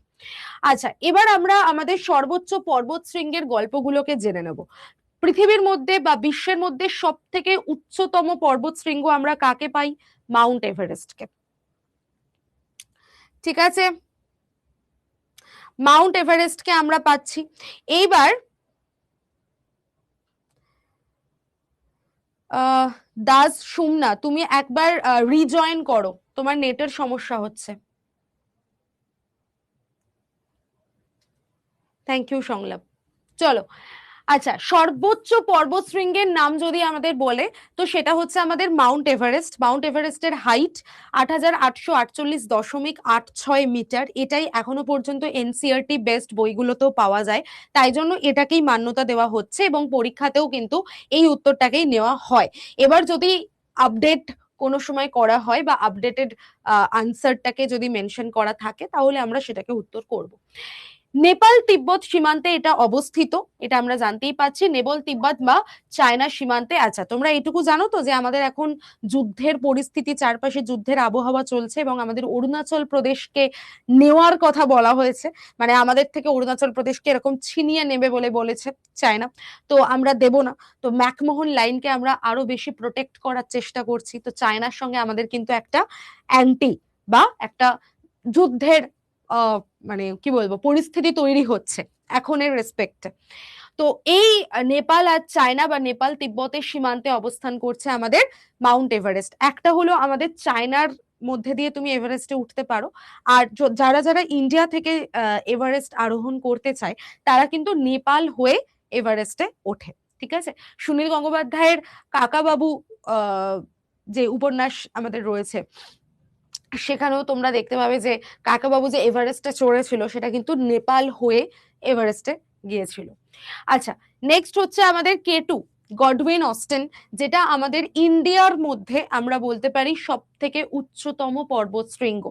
আচ্ছা, এবার আমরা আমাদের সর্বোচ্চ পর্বত শৃঙ্গের গল্পগুলোকে জেনে নেব। পৃথিবীর মধ্যে বা বিশ্বের মধ্যে সব থেকে উচ্চতম পর্বত শৃঙ্গ আমরা কাকে পাই? মাউন্ট এভারেস্টকে। ঠিক আছে, মাউন্ট এভারেস্টকে আমরা পাচ্ছি। এইবার দাস সুমনা, তুমি একবার রিজয়েন করো, তোমার নেটের সমস্যা হচ্ছে। থ্যাংক ইউ সংলাপ। চলো, আচ্ছা, সর্বোচ্চ পর্বত শৃঙ্গের নাম যদি আমাদের বলে, তো সেটা হচ্ছে আমাদের মাউন্ট এভারেস্ট। মাউন্ট এভারেস্টের হাইট 8848.86 মিটার। এটাই এখনো পর্যন্ত এনসিইআরটি বেস্ট বইগুলোতেও পাওয়া যায়, তাই জন্য এটাকেই মান্যতা দেওয়া হচ্ছে এবং পরীক্ষাতেও কিন্তু এই উত্তরটাকেই নেওয়া হয়। এবার যদি আপডেট কোনো সময় করা হয় বা আপডেটেড আনসারটাকে যদি মেনশন করা থাকে, তাহলে আমরা সেটাকে উত্তর করব। নেপাল তিব্বত সীমান্তে এটা অবস্থিত, এটা আমরা জানতেই পাচ্ছি, নেপাল তিব্বত বা চায়না সীমান্তে। আচ্ছা, তোমরা এটুকু জানো তো যে আমাদের এখন যুদ্ধের পরিস্থিতি, চারপাশে যুদ্ধের আবহাওয়া চলছে এবং আমাদের অরুণাচল প্রদেশকে নেওয়ার কথা বলা হয়েছে, মানে আমাদের থেকে অরুণাচল প্রদেশকে এরকম ছিনিয়ে নেবে বলে বলেছে চায়না, তো আমরা দেব না। তো ম্যাকমোহন লাইনকে আমরা আরো বেশি প্রোটেক্ট করার চেষ্টা করছি। তো চায়নার সঙ্গে আমাদের কিন্তু একটা অ্যান্টি বা একটা যুদ্ধের মানে কি বলবো পরিস্থিতি তৈরি হচ্ছে এখনের রেসপেক্টে। তো এই নেপাল আর চায়না বা নেপাল তিব্বতের সীমান্তে অবস্থান করছে আমাদের মাউন্ট এভারেস্ট। একটা হলো আমাদের চায়নার মধ্যে দিয়ে তুমি এভারেস্টে উঠতে পারো, আর যারা যারা ইন্ডিয়া থেকে এভারেস্ট আরোহণ করতে চায় তারা কিন্তু নেপাল হয়ে এভারেস্টে ওঠে। ঠিক আছে, সুনীল গঙ্গোপাধ্যায়ের কাকাবাবু যে উপন্যাস আমাদের রয়েছে, সেখানেও তোমরা দেখতে পাবে যে কাকাবাবু যে এভারেস্টে চড়েছিল সেটা কিন্তু নেপাল হয়ে এভারেস্টে গিয়েছিল। আচ্ছা, নেক্সট হচ্ছে আমাদের K2 গডউইন অস্টিন, যেটা আমাদের ইন্ডিয়ার মধ্যে আমরা বলতে পারি সব থেকে উচ্চতম পর্বত শৃঙ্গ,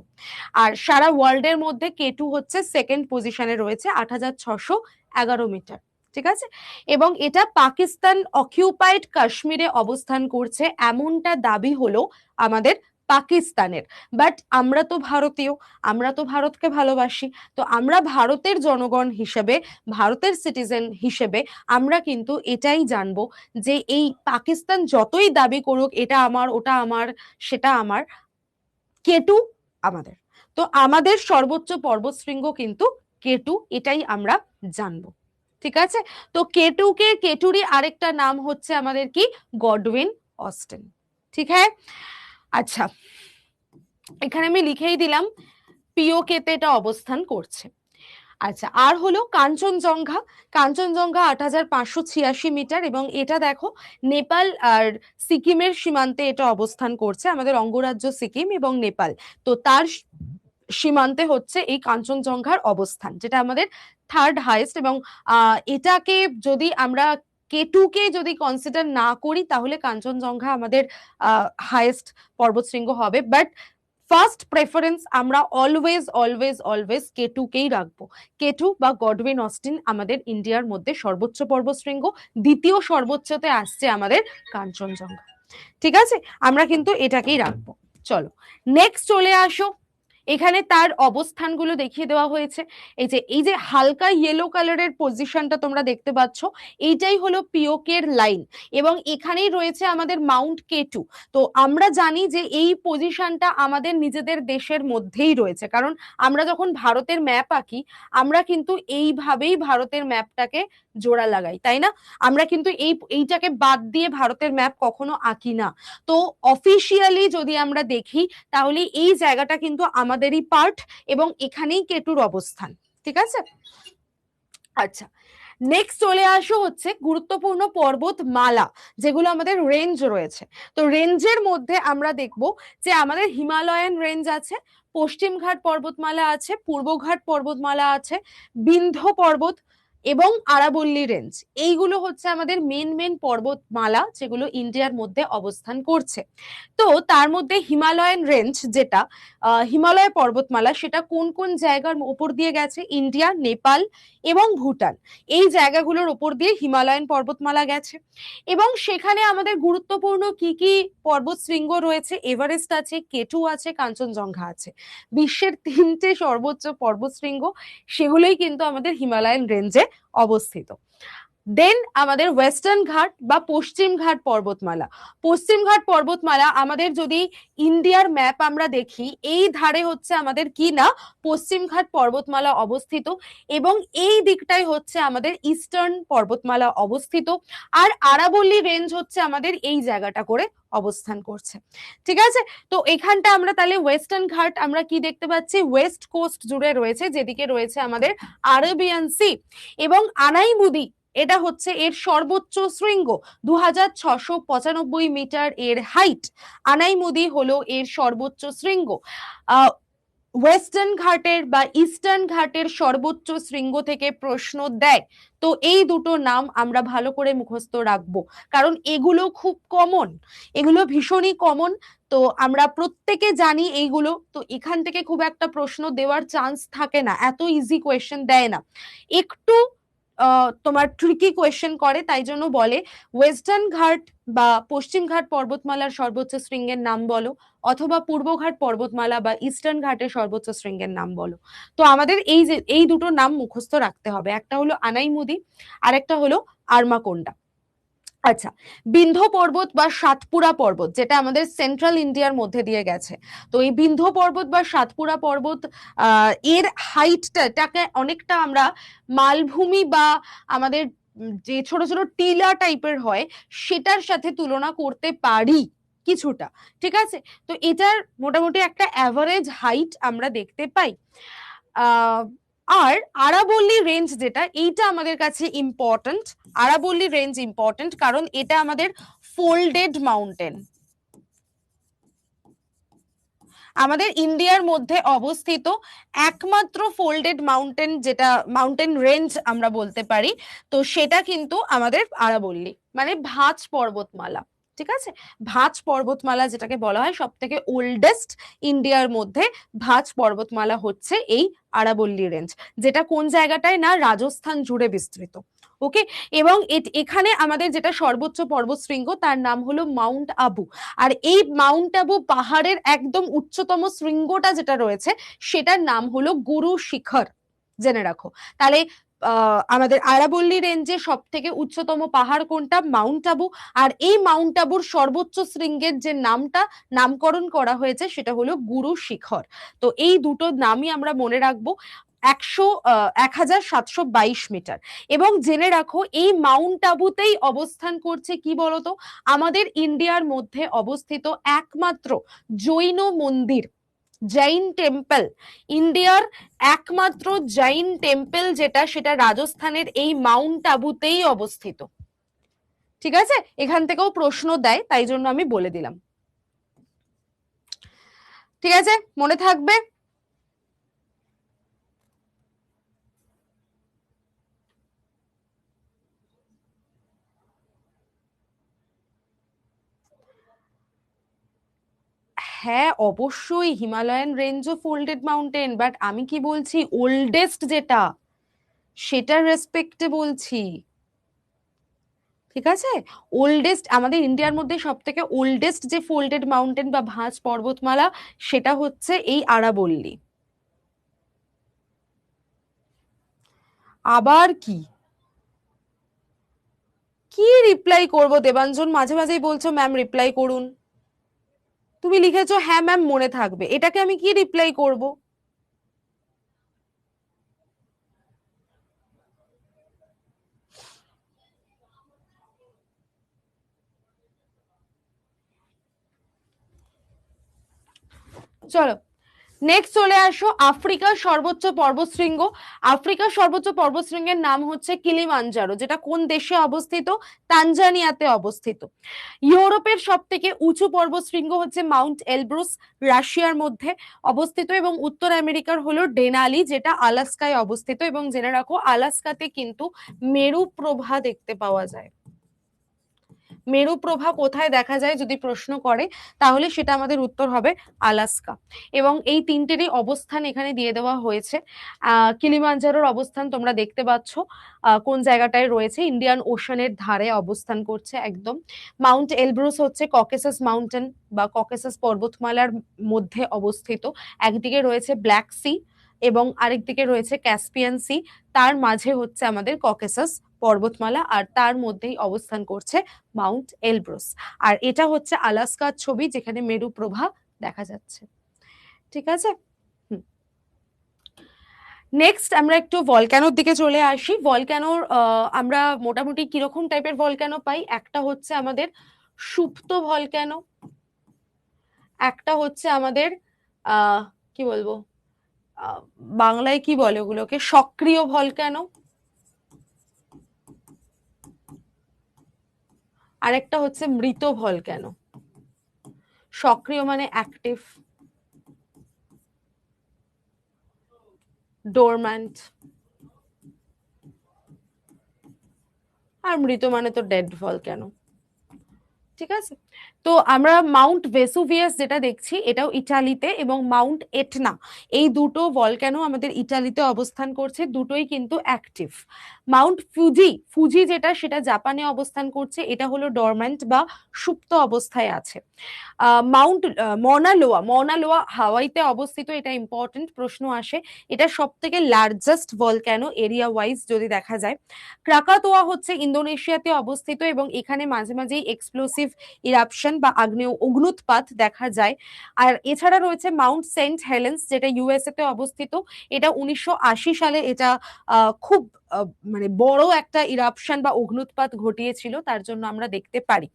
আর সারা ওয়ার্ল্ডের মধ্যে K2 হচ্ছে সেকেন্ড পজিশনে রয়েছে 8611 মিটার। ঠিক আছে, এবং এটা পাকিস্তান অকিউপাইড কাশ্মীরে অবস্থান করছে এমনটা দাবি হলো আমাদের পাকিস্তানের। বাট আমরা তো ভারতীয়, আমরা তো ভারতকে ভালোবাসি, তো আমরা ভারতের জনগণ হিসেবে, ভারতের সিটিজেন হিসেবে আমরা কিন্তু এটাই জানবো যে এই পাকিস্তান যতই দাবি করুক এটা আমার, ওটা আমার, সেটা আমার, K2 আমাদের। তো আমাদের সর্বোচ্চ পর্বতশৃঙ্গ কিন্তু K2, এটাই আমরা জানবো। ঠিক আছে, তো K2রই আরেকটা নাম হচ্ছে আমাদের কি? Godwin Austen. ঠিক হ্যাঁ, আচ্ছা, এখানে আমি লিখেই দিলাম পিওকে তে এটা অবস্থান করছে। আচ্ছা, আর হলো কাঞ্চনজঙ্ঘা। কাঞ্চনজঙ্ঘা 8586 মিটার, এবং এটা দেখো নেপাল আর সিকিমের সীমান্তে এটা অবস্থান করছে, আমাদের অঙ্গরাজ্য সিকিম এবং নেপাল, তো তার সীমান্তে হচ্ছে এই কাঞ্চনজঙ্ঘার অবস্থান, যেটা আমাদের থার্ড হাইয়েস্ট। এবং এটাকে যদি আমরা K2কে যদি কনসিডার না করি তাহলে কাঞ্চনজঙ্ঘা আমাদের হাইয়েস্ট পর্বতশৃঙ্গ হবে, বাট ফার্স্ট প্রেফারেন্স আমরা অলওয়েজ অলওয়েজ অলওয়েজ K2কেই রাখবো। K2 বা গডউইন অস্টিন আমাদের ইন্ডিয়ার মধ্যে সর্বোচ্চ পর্বতশৃঙ্গ, দ্বিতীয় সর্বোচ্চতে আসছে আমাদের কাঞ্চনজঙ্ঘা। ঠিক আছে, আমরা কিন্তু এটাকেই রাখবো। চলো নেক্সট চলে আসো, এখানে তার অবস্থানগুলো দেখিয়ে দেওয়া হয়েছে। এই যে হালকা ইয়েলো কালারের পজিশনটা তোমরা দেখতে পাচ্ছ, এইটাই হলো পিওকের লাইন, এবং এখানেই রয়েছে আমাদের মাউন্ট K2। তো আমরা জানি যে এই পজিশনটা আমাদের নিজেদের দেশের মধ্যেই রয়েছে, কারণ আমরা যখন ভারতের ম্যাপ আঁকি আমরা কিন্তু এইভাবেই ভারতের ম্যাপটাকে জোড়া লাগাই, তাই না? আমরা কিন্তু এইটাকে বাদ দিয়ে ভারতের ম্যাপ কখনো আঁকি না। তো অফিসিয়ালি যদি আমরা দেখি তাহলে এই জায়গাটা কিন্তু আমাদেরই পার্ট, এবং এখানেই K2র অবস্থান। ঠিক আছে, আচ্ছা, নেক্সট চলে আসো হচ্ছে গুরুত্বপূর্ণ পর্বতমালা, যেগুলো আমাদের রেঞ্জ রয়েছে। তো রেঞ্জের মধ্যে আমরা দেখব যে আমাদের হিমালয়ান রেঞ্জ আছে, পশ্চিমঘাট পর্বতমালা আছে, পূর্বঘাট পর্বতমালা আছে, বিন্ধ্য পর্বত, এবং আরাবল্লী রেঞ্জ, এইগুলো হচ্ছে আমাদের মেন মেন পর্বতমালা যেগুলো ইন্ডিয়ার মধ্যে অবস্থান করছে। তো তার মধ্যে হিমালয়ান রেঞ্জ যেটা হিমালয় পর্বতমালা, সেটা কোন কোন জায়গার উপর দিয়ে গেছে? ইন্ডিয়া, নেপাল এবং ভুটান, এই জায়গাগুলোর উপর দিয়ে হিমালয়ান পর্বতমালা গেছে। এবং সেখানে আমাদের গুরুত্বপূর্ণ কি কি পর্বত শৃঙ্গ রয়েছে? এভারেস্ট আছে, কেটু আছে, কাঞ্চনজঙ্ঘা আছে। বিশ্বের 3টে সর্বোচ্চ পর্বত শৃঙ্গ, সেগুলোই কিন্তু আমাদের হিমালয়ান রেঞ্জে অবস্থিত। দেন আমাদের ওয়েস্টার্ন ঘাট বা পশ্চিম ঘাট পর্বতমালা। পশ্চিম ঘাট পর্বতমালা আমাদের যদি ইন্ডিয়ার ম্যাপ আমরা দেখি, এই ধারে হচ্ছে আমাদের কি না পশ্চিম ঘাট পর্বতমালা অবস্থিত, এবং এই দিকটাই হচ্ছে আমাদের ইস্টার্ন পর্বতমালা অবস্থিত। আর আরাবল্লী রেঞ্জ হচ্ছে আমাদের এই জায়গাটা করে অবস্থান করছে। ঠিক আছে, তো এখানটা আমরা তাহলে ওয়েস্টার্ন ঘাট আমরা কি দেখতে পাচ্ছি? ওয়েস্ট কোস্ট জুড়ে রয়েছে, যেদিকে রয়েছে আমাদের আরবিয়ান সি। এবং আনাইমুদি, এটা হচ্ছে এর সর্বোচ্চ শৃঙ্গ, 2695 মিটার এর হাইট। আনাইমুদি হলো এর সর্বোচ্চ শৃঙ্গ। ওয়েস্টার্ন ঘাটের বা ইস্টার্ন ঘাটের সর্বোচ্চ শৃঙ্গ থেকে প্রশ্ন দেয়, তো এই দুটো নাম আমরা ভালো করে মুখস্থ রাখবো, কারণ এগুলো খুব কমন, এগুলো ভীষণই কমন। তো আমরা প্রত্যেকে জানি এইগুলো, তো এখান থেকে খুব একটা প্রশ্ন দেওয়ার চান্স থাকে না, এত ইজি কোয়েশ্চেন দেয় না, একটু তোমার ট্রিকি কোয়েশ্চেন করে, তাই জন্য বলে ওয়েস্টার্ন ঘাট বা পশ্চিম ঘাট পর্বতমালার সর্বোচ্চ শৃঙ্গের নাম বলো, অথবা পূর্বঘাট পর্বতমালা বা ইস্টার্ন ঘাটের সর্বোচ্চ শৃঙ্গের নাম বলো। তো আমাদের এই যে এই দুটো নাম মুখস্থ রাখতে হবে, একটা হলো আনাইমুদি আর একটা হলো আরমাকোন্ডা। আচ্ছা, বিন্ধ্য পর্বত বা সাতপুরা পর্বত, যেটা আমাদের সেন্ট্রাল ইন্ডিয়ার মধ্যে দিয়ে গেছে, তো এই বিন্ধ্য পর্বত বা সাতপুরা পর্বত এর হাইটটাকে অনেকটা আমরা মালভূমি বা আমাদের যে ছোট ছোট টিলা টাইপের হয় সেটার সাথে তুলনা করতে পারি কিছুটা। ঠিক আছে, তো এটার মোটামুটি একটা অ্যাভারেজ হাইট আমরা দেখতে পাই। আর আরাবল্লী রেঞ্জ যেটা, এইটা আমাদের কাছে ইম্পর্টেন্ট। আরাবল্লী রেঞ্জ ইম্পর্টেন্ট কারণ এটা আমাদের ফোল্ডেড মাউন্টেন, আমাদের ইন্ডিয়ার মধ্যে অবস্থিত একমাত্র ফোল্ডেড মাউন্টেন, যেটা মাউন্টেন রেঞ্জ আমরা বলতে পারি, তো সেটা কিন্তু আমাদের আরাবল্লী, মানে ভাঁজ পর্বতমালা। ঠিক আছে, ভাঁজ পর্বতমালা যেটাকে বলা হয়, সব থেকে ওল্ডেস্ট ইন্ডিয়ার মধ্যে ভাঁজ পর্বতমালা হচ্ছে এই আরাবল্লী রেঞ্জ, যেটা কোন জায়গাটায় না রাজস্থান জুড়ে বিস্তৃত। ওকে, এবং এখানে আমাদের যেটা সর্বোচ্চ পর্বতশৃঙ্গ তার নাম হলো মাউন্ট আবু। আর এই মাউন্ট আবু পাহাড়ের একদম উচ্চতম শৃঙ্গটা যেটা রয়েছে সেটার নাম হলো গুরু শিখর, জেনে রাখো। তাহলে আমাদের আরাবল্লী রেঞ্জে সব থেকে উচ্চতম পাহাড় কোনটা? মাউন্ট আবু। আর এই মাউন্ট আবুর সর্বোচ্চ শৃঙ্গের যে নামটা নামকরণ করা হয়েছে সেটা হলো গুরু শিখর। তো এই দুটো নামই আমরা মনে রাখবো। 1722 মিটার। এবং জেনে রাখো এই মাউন্ট আবুতেই অবস্থান করছে কি বলতো, আমাদের ইন্ডিয়ার মধ্যে অবস্থিত একমাত্র জৈন মন্দির, জৈন টেম্পল, ইন্ডিয়ার একমাত্র জৈন টেম্পল যেটা, সেটা রাজস্থানের এই মাউন্ট আবুতেই অবস্থিত। ঠিক আছে, এখান থেকেও প্রশ্ন দেয়, তাই জন্য আমি বলে দিলাম। ঠিক আছে, মনে থাকবে। হ্যাঁ অবশ্যই, হিমালয়ান রেঞ্জও ফোল্ডেড মাউন্টেন, বাট আমি কি বলছি, ওল্ডেস্ট যেটা, সেটার রেসপেক্টে বলছি। ঠিক আছে, ওল্ডেস্ট আমাদের ইন্ডিয়ার মধ্যে সব থেকে ওল্ডেস্ট যে ফোল্ডেড মাউন্টেন বা ভাঁজ পর্বতমালা, সেটা হচ্ছে এই আরাবল্লী। আবার কি কি রিপ্লাই করব দেবাঞ্জন? মাঝে মাঝেই বলছো ম্যাম রিপ্লাই করুন, তুমি লিখেছো হ্যাঁ ম্যাম মনে থাকবে, এটাকে আমি কি রিপ্লাই করব? চলো, নেক্সট চলে আসো আফ্রিকার সর্বোচ্চ পর্বতশৃঙ্গ। আফ্রিকার সর্বোচ্চ পর্বতশৃঙ্গের নাম হচ্ছে কিলিমাঞ্জারো, যেটা কোন দেশে অবস্থিত? তানজানিয়াতে অবস্থিত। ইউরোপের সব থেকে উঁচু পর্বতশৃঙ্গ হচ্ছে মাউন্ট এলব্রুস, রাশিয়ার মধ্যে অবস্থিত। এবং উত্তর আমেরিকার হলো ডেনালি, যেটা আলাস্কায় অবস্থিত। এবং জেনে রাখো আলাস্কাতে কিন্তু মেরু প্রভা দেখতে পাওয়া যায়। মেরু প্রভা কোথায় দেখা যায় যদি প্রশ্ন করে, তাহলে সেটা আমাদের উত্তর হবে আলাস্কা। এবং এই তিনটেরই অবস্থান এখানে দিয়ে দেওয়া হয়েছে। কিলিমাঞ্জারোর অবস্থান তোমরা দেখতে পাচ্ছ কোন জায়গাটায় রয়েছে, ইন্ডিয়ান ওশানের ধারে অবস্থান করছে একদম। মাউন্ট এলব্রুস হচ্ছে ককেসাস মাউন্টেন বা ককেসাস পর্বতমালার মধ্যে অবস্থিত। একদিকে রয়েছে ব্ল্যাক সি এবং আরেকদিকে রয়েছে ক্যাসপিয়ান সি, তার মাঝে হচ্ছে আমাদের ককেসাস পর্বতমালা, আর তার মধ্যেই অবস্থান করছে মাউন্ট এলব্রুস। আর এটা হচ্ছে আলাস্কার ছবি, যেখানে মেরু প্রভা দেখা যাচ্ছে। ঠিক আছে। নেক্সট আমরা একটু ভলক্যানোর দিকে চলে আসি। ভলক্যানোর আমরা মোটামুটি কিরকম টাইপের ভলক্যানো পাই? একটা হচ্ছে আমাদের সুপ্ত ভলক্যানো, একটা হচ্ছে আমাদের কি বলবো, বাংলায় কি বলে ওগুলোকে, সক্রিয় ভলক্যানো, আরেকটা হচ্ছে মৃত ভলক্যানো। সক্রিয় মানে অ্যাক্টিভ, ডোরম্যান্ট, আর মৃত মানে তো ডেড ভলক্যানো। ঠিক আছে। তো আমরা মাউন্ট ভেসুভিয়াস যেটা দেখছি এটাও ইটালিতে, এবং মাউন্ট এটনা, এই দুটো ভলক্যানো আমাদের ইটালিতে অবস্থান করছে, দুটোই কিন্তু অ্যাক্টিভ। মাউন্ট ফুজি, ফুজি যেটা সেটা জাপানে অবস্থান করছে, এটা হলো ডরম্যান্ট বা সুপ্ত অবস্থায় আছে। মাউন্ট মনালোয়া, মনালোয়া হাওয়াইতে অবস্থিত, এটা ইম্পর্টেন্ট, প্রশ্ন আসে। এটা সব থেকে লার্জেস্ট ভলক্যানো এরিয়া ওয়াইজ যদি দেখা যায়। ক্রাকাতোয়া হচ্ছে ইন্দোনেশিয়াতে অবস্থিত, এবং এখানে মাঝে মাঝেই এক্সপ্লোসিভ ইরাপশন বা আগ্নেয় অগ্নুৎপাত দেখা যায়। আর এছাড়া রয়েছে মাউন্ট সেন্ট হেলেন্স, যেটা ইউএসএ তে অবস্থিত। এটা 1980 সালে এটা খুব মানে বড় একটা ইরাপশন বা অগ্নুৎপাত ঘটিয়েছিল, তার জন্য আমরা দেখতে পারি।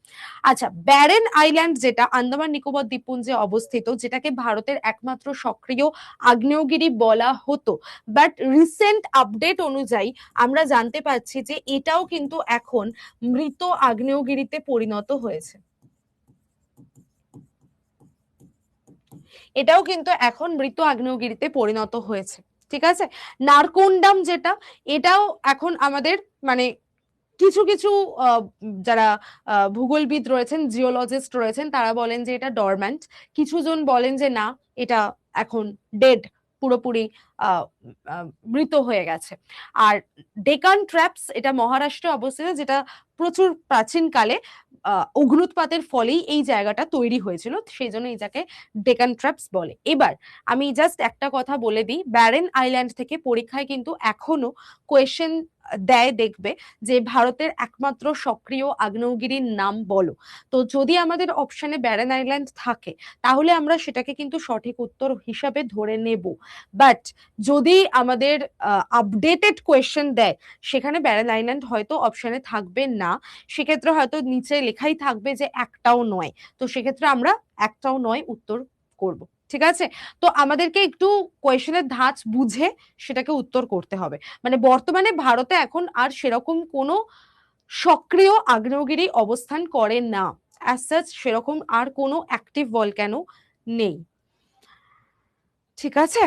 আচ্ছা, ব্যারেন আইল্যান্ড যেটা আন্দামান নিকোবর দ্বীপপুঞ্জে অবস্থিত, যেটাকে ভারতের একমাত্র সক্রিয় আগ্নেয়গিরি বলা হতো, বাট রিসেন্ট আপডেট অনুযায়ী আমরা জানতে পারছি যে এটাও কিন্তু এখন মৃত আগ্নেয়গিরিতে পরিণত হয়েছে। এটাও কিন্তু এখন মৃত আগ্নেয়গিরিতে পরিণত হয়েছে। ঠিক আছে। নারকোন্ডাম যেটা, এটাও এখন আমাদের মানে কিছু কিছু যারা ভূগোলবিদ রয়েছেন, জিওলজিস্ট রয়েছেন, তারা বলেন যে এটা ডরম্যান্ট, কিছু জন বলেন যে না, এটা এখন ডেড, পুরোপুরি মৃত হয়ে গেছে। আর ডেকান ট্র্যাপস, এটা মহারাষ্ট্রে অবস্থিত, যেটা প্রচুর প্রাচীনকালে অগ্নুৎপাতের ফলেই এই জায়গাটা তৈরি হয়েছিল, সেই জন্য এই জায়গাকে ডেকান ট্র্যাপস বলে। এবার আমি জাস্ট একটা কথা বলে দিই, ব্যারেন আইল্যান্ড থেকে পরীক্ষায় কিন্তু এখনো কোয়েশ্চেন দেয়, দেখবে যে ভারতের একমাত্র সক্রিয় আগ্নেয়গিরির নাম বলো। তো যদি আমাদের অপশনে ব্যারেন আইল্যান্ড থাকে, তাহলে আমরা সেটাকে কিন্তু সঠিক উত্তর হিসাবে ধরে নেব। বাট যদি আমাদের আপডেটেড কোয়েশ্চেন দেয়, সেখানে ব্যারেন আইল্যান্ড হয়তো অপশনে থাকবে না, সেক্ষেত্রে হয়তো নিচে লেখাই থাকবে যে একটাও নয়, তো সেক্ষেত্রে আমরা একটাও নয় উত্তর করব। ঠিক আছে। তো আমাদেরকে একটু কোয়েশ্চেনের ধাঁচ বুঝে সেটাকে উত্তর করতে হবে। মানে বর্তমানে ভারতে এখন আর সেরকম কোনো সক্রিয় আগ্নেয়গিরি অবস্থান করে না, অ্যাজ সাচ সেরকম আর কোনো অ্যাক্টিভ ভলক্যানো নেই। ঠিক আছে।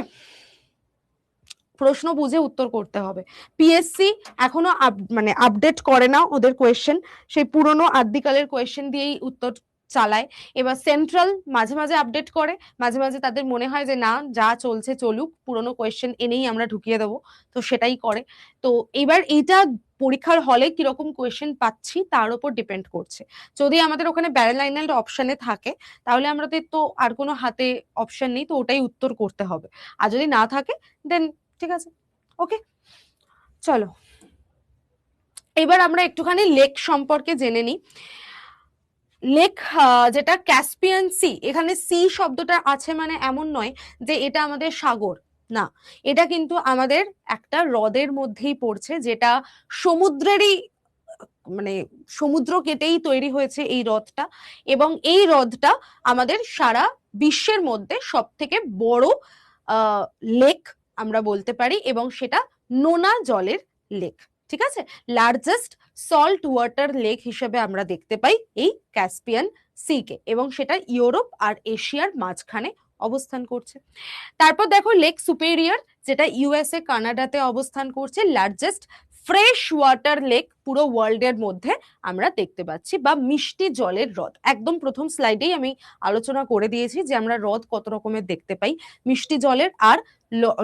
প্রশ্ন বুঝে উত্তর করতে হবে। পিএসসি এখনো মানে আপডেট করে না ওদের কোয়েশ্চেন, সেই পুরনো আদিকালের কোয়েশ্চেন দিয়েই উত্তর চালায়। এবার সেন্ট্রাল মাঝে মাঝে আপডেট করে, মাঝে মাঝে তাদের মনে হয় যে না, যা চলছে চলুক, পুরনো কোয়েশ্চেন এনেই আমরা ঢুকিয়ে দেবো, তো সেটাই করে। তো এবার এইটা পরীক্ষার হলে কিরকম কোয়েশ্চেন পাচ্ছি তার উপর ডিপেন্ড করছে। যদি আমাদের ওখানে ব্যারেন আইল্যান্ড অপশনে থাকে, তাহলে আমাদের তো আর কোনো হাতে অপশন নেই, তো ওটাই উত্তর করতে হবে। আর যদি না থাকে দেন ঠিক আছে। ওকে, চলো এবার আমরা একটুখানি লেক সম্পর্কে জেনে নিই। লেক যেটা ক্যাসপিয়ান সি, এখানে সি শব্দটা আছে মানে এমন নয় যে এটা আমাদের সাগর, না, এটা কিন্তু আমাদের একটা হ্রদের মধ্যেই পড়ছে, যেটা সমুদ্রেরই মানে সমুদ্র কেটেই তৈরি হয়েছে এই হ্রদটা। এবং এই হ্রদটা আমাদের সারা বিশ্বের মধ্যে সব থেকে বড় লেক আমরা বলতে পারি, এবং সেটা নোনা জলের লেক। ঠিক আছে, লার্জেস্ট সল্ট ওয়াটার লেক হিসেবে আমরা দেখতে পাই এই ক্যাসপিয়ান সি কে, এবং সেটা ইউরোপ আর এশিয়ার মাঝখানে অবস্থান করছে। তারপর দেখো লেক সুপেরিয়র, যেটা ইউএসএ কানাডাতে অবস্থান করছে, লার্জেস্ট ফ্রেশ ওয়াটার লেক পুরো ওয়ার্ল্ডের মধ্যে আমরা দেখতে পাচ্ছি, বা মিষ্টি জলের হ্রদ। একদম প্রথম স্লাইডেই আমি আলোচনা করে দিয়েছি যে আমরা হ্রদ কত রকমের দেখতে পাই, মিষ্টি জলের আর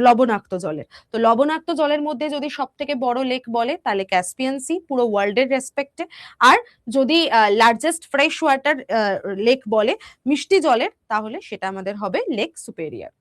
লবণাক্ত জলের। তো লবণাক্ত জলের মধ্যে যদি সব থেকে বড় লেক বলে তাহলে ক্যাসপিয়ান সি পুরো ওয়ার্ল্ডের রেসপেক্টে, আর যদি লার্জেস্ট ফ্রেশ ওয়াটার লেক বলে মিষ্টি জলের, তাহলে সেটা আমাদের হবে লেক সুপেরিয়র।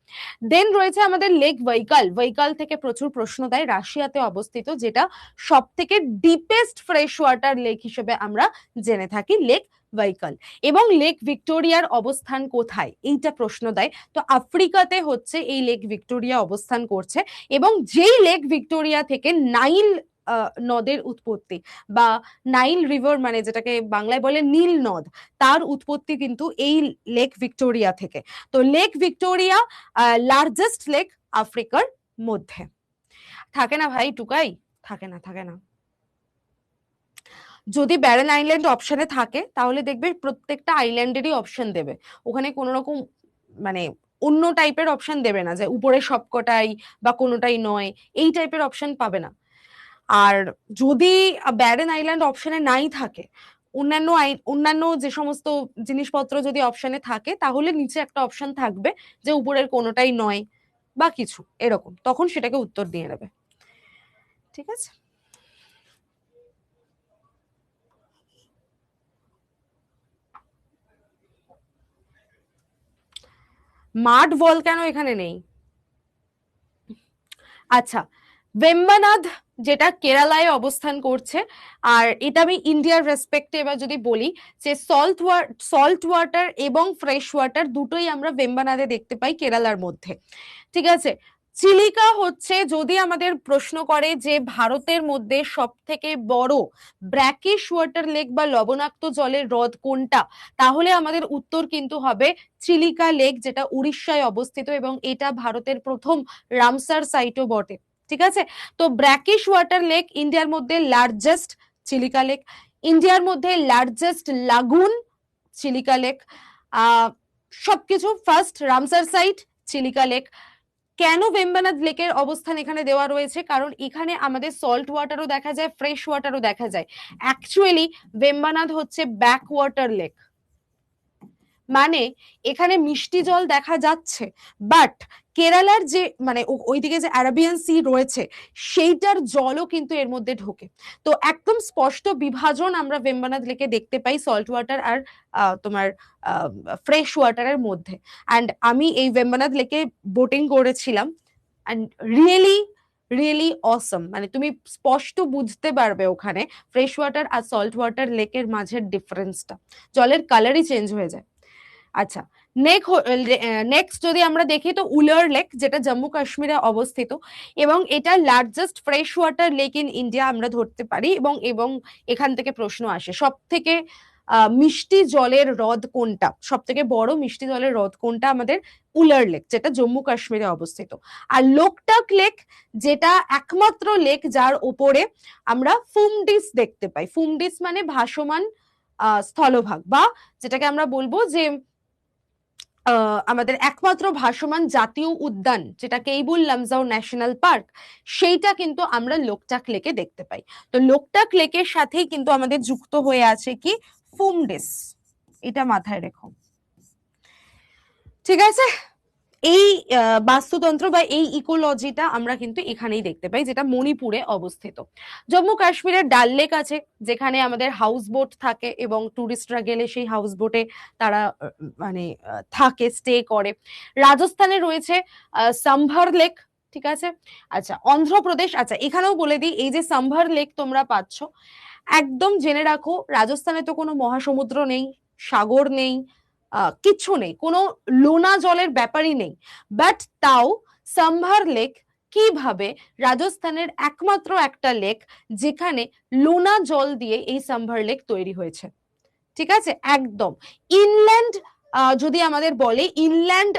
দেন রয়েছে আমাদের লেক ভাইকাল। ভাইকাল থেকে প্রচুর প্রশ্ন দেয়, রাশিয়াতে অবস্থিত, যেটা সব থেকে ডিপেস্ট ফ্রেশ ওয়াটার লেক হিসেবে আমরা জেনে থাকি লেক ভাইকাল। এবং লেক ভিক্টোরিয়ার অবস্থান কোথায় এইটা প্রশ্ন দেয়, তো আফ্রিকাতে হচ্ছে এই লেক ভিক্টোরিয়া অবস্থান করছে, এবং যেই লেক ভিক্টোরিয়া থেকে নাইল নদের উৎপত্তি, বা নাইল রিভার মানে যেটাকে বাংলায় বলে নীল নদ, তার উৎপত্তি কিন্তু এই লেক ভিক্টোরিয়া থেকে। তো লেক ভিক্টোরিয়া লার্জেস্ট লেক আফ্রিকার মধ্যে। থাকে না ভাই টুকাই, থাকে না, থাকে না। যদি ব্যারেন আইল্যান্ড অপশনে থাকে তাহলে দেখবে প্রত্যেকটা আইল্যান্ডেরই অপশন দেবে, ওখানে কোনো রকম মানে অন্য টাইপের অপশন দেবে না যে উপরে সবকটাই বা কোনোটাই নয়, এই টাইপের অপশন পাবে না। আর যদি ব্যারেন আইল্যান্ড অপশনে নাই থাকে, অন্যান্য যে সমস্ত জিনিসপত্র যদি অপশনে থাকে, তাহলে নিচে একটা অপশন থাকবে যে উপরের কোনোটাই নয় বা কিছু এরকম, তখন সেটাকে উত্তর দিয়ে নেবে। ঠিক আছে, মাড ভলক্যানো এখানে নেই। আচ্ছা, ভেম্বানাদ যেটা কেরালায় অবস্থান করছে, আর এটা আমি ইন্ডিয়ার রেসপেক্টে এবার যদি বলি যে সল্ট ওয়াটার এবং ফ্রেশ ওয়াটার দুটোই আমরা ভেম্বানাদে দেখতে পাই কেরালার মধ্যে। ঠিক আছে, চিলিকা হচ্ছে, যদি আমাদের প্রশ্ন করে যে ভারতের মধ্যে সব থেকে বড় ব্র্যাকিশ ওয়াটার লেক বা লবণাক্ত জলের হ্রদ কোনটা, তাহলে আমাদের উত্তর কিন্তু হবে চিলিকা লেক, যেটা উড়িষ্যায় অবস্থিত, এবং এটা ভারতের প্রথম রামসার সাইটও বটে। ঠিক আছে, তো ব্র্যাকিশ ওয়াটার লেক ইন্ডিয়ার মধ্যে লার্জেস্ট, চিলিকা লেক। ইন্ডিয়ার মধ্যে লার্জেস্ট লাগুন, চিলিকা লেক। সবকিছু first Ramsar site, Chilika lake. কেন ভেম্বানাদ লেকের অবস্থান এখানে দেওয়া রয়েছে, কারণ এখানে আমাদের সল্ট ওয়াটারও দেখা যায়, ফ্রেশ ওয়াটারও দেখা যায়। অ্যাকচুয়ালি ভেম্বানাদ হচ্ছে ব্যাক ওয়াটার লেক, মানে এখানে মিষ্টি জল দেখা যাচ্ছে, বাট কেরালার যে মানে ওইদিকে যে আরাবিয়ান সি রয়েছে সেইটার জলও কিন্তু এর মধ্যে ঢোকে। তো একদম স্পষ্ট বিভাজন আমরা ভেম্বানাদ লেকে দেখতে পাই সল্ট ওয়াটার আর তোমার ফ্রেশ ওয়াটারের মধ্যে। অ্যান্ড আমি এই ভেম্বানাদ লেকে বোটিং করেছিলাম, অ্যান্ড রিয়েলি অসম, মানে তুমি স্পষ্ট বুঝতে পারবে ওখানে ফ্রেশ ওয়াটার আর সল্ট ওয়াটার লেকের মাঝের ডিফারেন্সটা, জলের কালারই চেঞ্জ হয়ে যায়। আচ্ছা, নেক্সট যদি আমরা দেখি তো উলার লেক, যেটা জম্মু কাশ্মীরে অবস্থিত, এবং এটা largest fresh water lake in India আমরা ধরতে পারি, এবং এখান থেকে প্রশ্ন আসে সব থেকে মিষ্টি জলের হ্রদ কোনটা, সব থেকে বড় মিষ্টি জলের হ্রদ কোনটা, আমাদের উলার লেক, যেটা জম্মু কাশ্মীরে অবস্থিত। আর লোকটাক লেক, যেটা একমাত্র লেক যার ওপরে আমরা ফুমডিস দেখতে পাই। ফুমডিস মানে ভাসমান স্থলভাগ, বা যেটাকে আমরা বলবো যে আমাদের একমাত্র ভাসমান জাতীয় উদ্যান, যেটা কেইবুল লামজাও ন্যাশনাল পার্ক, সেইটা কিন্তু আমরা লোকটাক লেকে দেখতে পাই। তো লোকটাক লেকের সাথেই কিন্তু আমাদের যুক্ত হয়ে আছে কি ফুমডিস, এটা মাথায় রেখো। ঠিক আছে, এই বাস্তুতন্ত্র বা এই ইকোলজিটা আমরা কিন্তু এখানেই দেখতে পাই, যেটা মণিপুরে অবস্থিত। জম্মু কাশ্মীরের ডাল লেক আছে, যেখানে আমাদের হাউস বোট থাকে, এবং টুরিস্টরা গেলে সেই হাউস বোটে তারা মানে থাকে, স্টে করে। রাজস্থানে রয়েছে সাম্ভার লেক। ঠিক আছে, আচ্ছা অন্ধ্রপ্রদেশ, আচ্ছা এখানেও বলে দিই, এই যে সাম্ভার লেক তোমরা পাচ্ছ, একদম জেনে রাখো রাজস্থানে তো কোনো মহাসমুদ্র নেই, সাগর নেই, কিচ্ছু নেই, কোনো লোনা জলের ব্যাপারই নেই, বাট তাও সাম্ভার লেক কিভাবে রাজস্থানের একমাত্র একটা লেক যেখানে লোনা জল দিয়ে এই সাম্ভার লেক তৈরি হয়েছে। ঠিক আছে, একদম ইনল্যান্ড যদি আমাদের বলে ইনল্যান্ড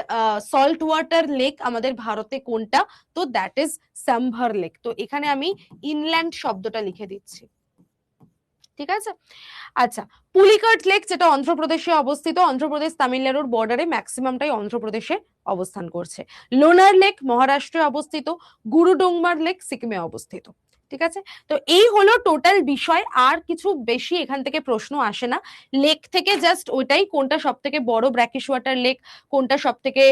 সল্ট ওয়াটার লেক আমাদের ভারতে কোনটা, তো দ্যাট ইজ সাম্ভার লেক। তো এখানে আমি ইনল্যান্ড শব্দটা লিখে দিচ্ছি, ঠিক আছে। আচ্ছা, পুলিকাট লেক যেটা অন্ধ্রপ্রদেশে অবস্থিত, অন্ধ্রপ্রদেশ তামিলনাড়ুর বর্ডারে, ম্যাক্সিমামটাই অন্ধ্রপ্রদেশে অবস্থান করছে। লোনার লেক মহারাষ্ট্রে অবস্থিত, গুরুডোংমার লেক সিকিমে অবস্থিত, ঠিক আছে। তো এই হলো টোটাল বিষয়, আর কিছু বেশি এখান থেকে প্রশ্ন আসে না। লেক থেকে জাস্ট ওইটাই, কোনটা সব থেকে বড় ব্র্যাকিশ ওয়াটার লেক, কোনটা সব থেকে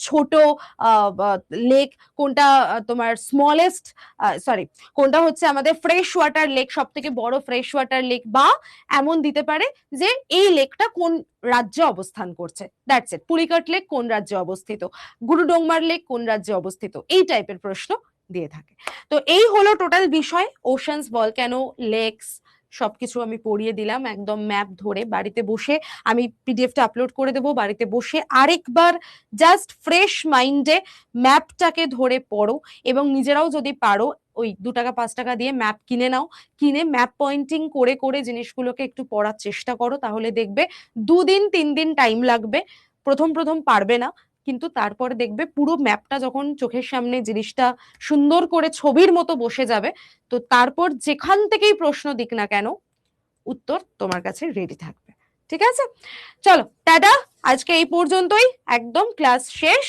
ছোট লেক, কোনটা তোমার স্মলেস্ট, সরি, কোনটা হচ্ছে আমাদের ফ্রেশ ওয়াটার লেক, সব থেকে বড় ফ্রেশ ওয়াটার লেক, বা এমন দিতে পারে যে এই লেকটা কোন রাজ্যে অবস্থান করছে, দ্যাটস ইট। পুলিকাট লেক কোন রাজ্যে অবস্থিত, গুরুডোংমার লেক কোন রাজ্যে অবস্থিত, এই টাইপের প্রশ্ন দিয়ে থাকে। তো এই হলো টোটাল বিষয়, ওশানস, ভলক্যানো, লেকস সবকিছু আমি পড়িয়ে দিলাম একদম ম্যাপ ধরে। বাড়িতে বসে আমি পিডিএফটা আপলোড করে দেবো, বাড়িতে বসে আরেকবার জাস্ট ফ্রেশ মাইন্ডে ম্যাপটাকে ধরে পড়ো, এবং নিজেরাও যদি পারো ওই 2 টাকা 5 টাকা দিয়ে ম্যাপ কিনে নাও, কিনে ম্যাপ পয়েন্টিং করে করে জিনিসগুলোকে একটু পড়ার চেষ্টা করো, তাহলে দেখবে 2 দিন 3 দিন টাইম লাগবে, প্রথম প্রথম পারবে না, কিন্তু তারপরে দেখবে পুরো ম্যাপটা যখন চোখের সামনে জিনিসটা সুন্দর করে ছবির মতো বসে যাবে, তো তারপর যেখান থেকেই প্রশ্ন দিক না কেন উত্তর তোমার কাছে রেডি থাকবে, ঠিক আছে। চলো টাটা, আজকে এই পর্যন্তই, একদম ক্লাস শেষ,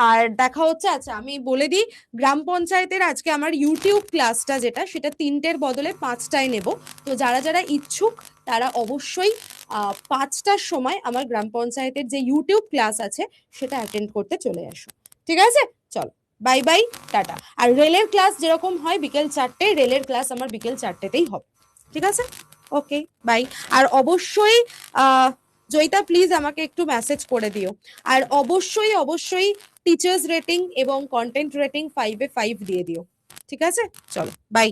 আর দেখা হচ্ছে। আচ্ছা আমি বলে দিই, গ্রাম পঞ্চায়েতের আজকে আমার ইউটিউব ক্লাসটা যেটা, সেটা 3টের বদলে 5টায় নেব। তো যারা যারা ইচ্ছুক তারা অবশ্যই 5টার সময় আমার গ্রাম পঞ্চায়েতের যে ইউটিউব ক্লাস আছে সেটা অ্যাটেন্ড করতে চলে আসো, ঠিক আছে। চলো বাই বাই, টাটা। আর রেলের ক্লাস যেরকম হয় বিকেল 4টে, রেলের ক্লাস আমার বিকেল 4টেতেই হবে, ঠিক আছে। Okay bye. আর অবশ্যই জয়িতা প্লিজ আমাকে একটু মেসেজ করে দিও, আর অবশ্যই অবশ্যই টিচার্স রেটিং এবং কন্টেন্ট রেটিং 5-এ 5 দিয়ে দিও, ঠিক আছে। চলো বাই।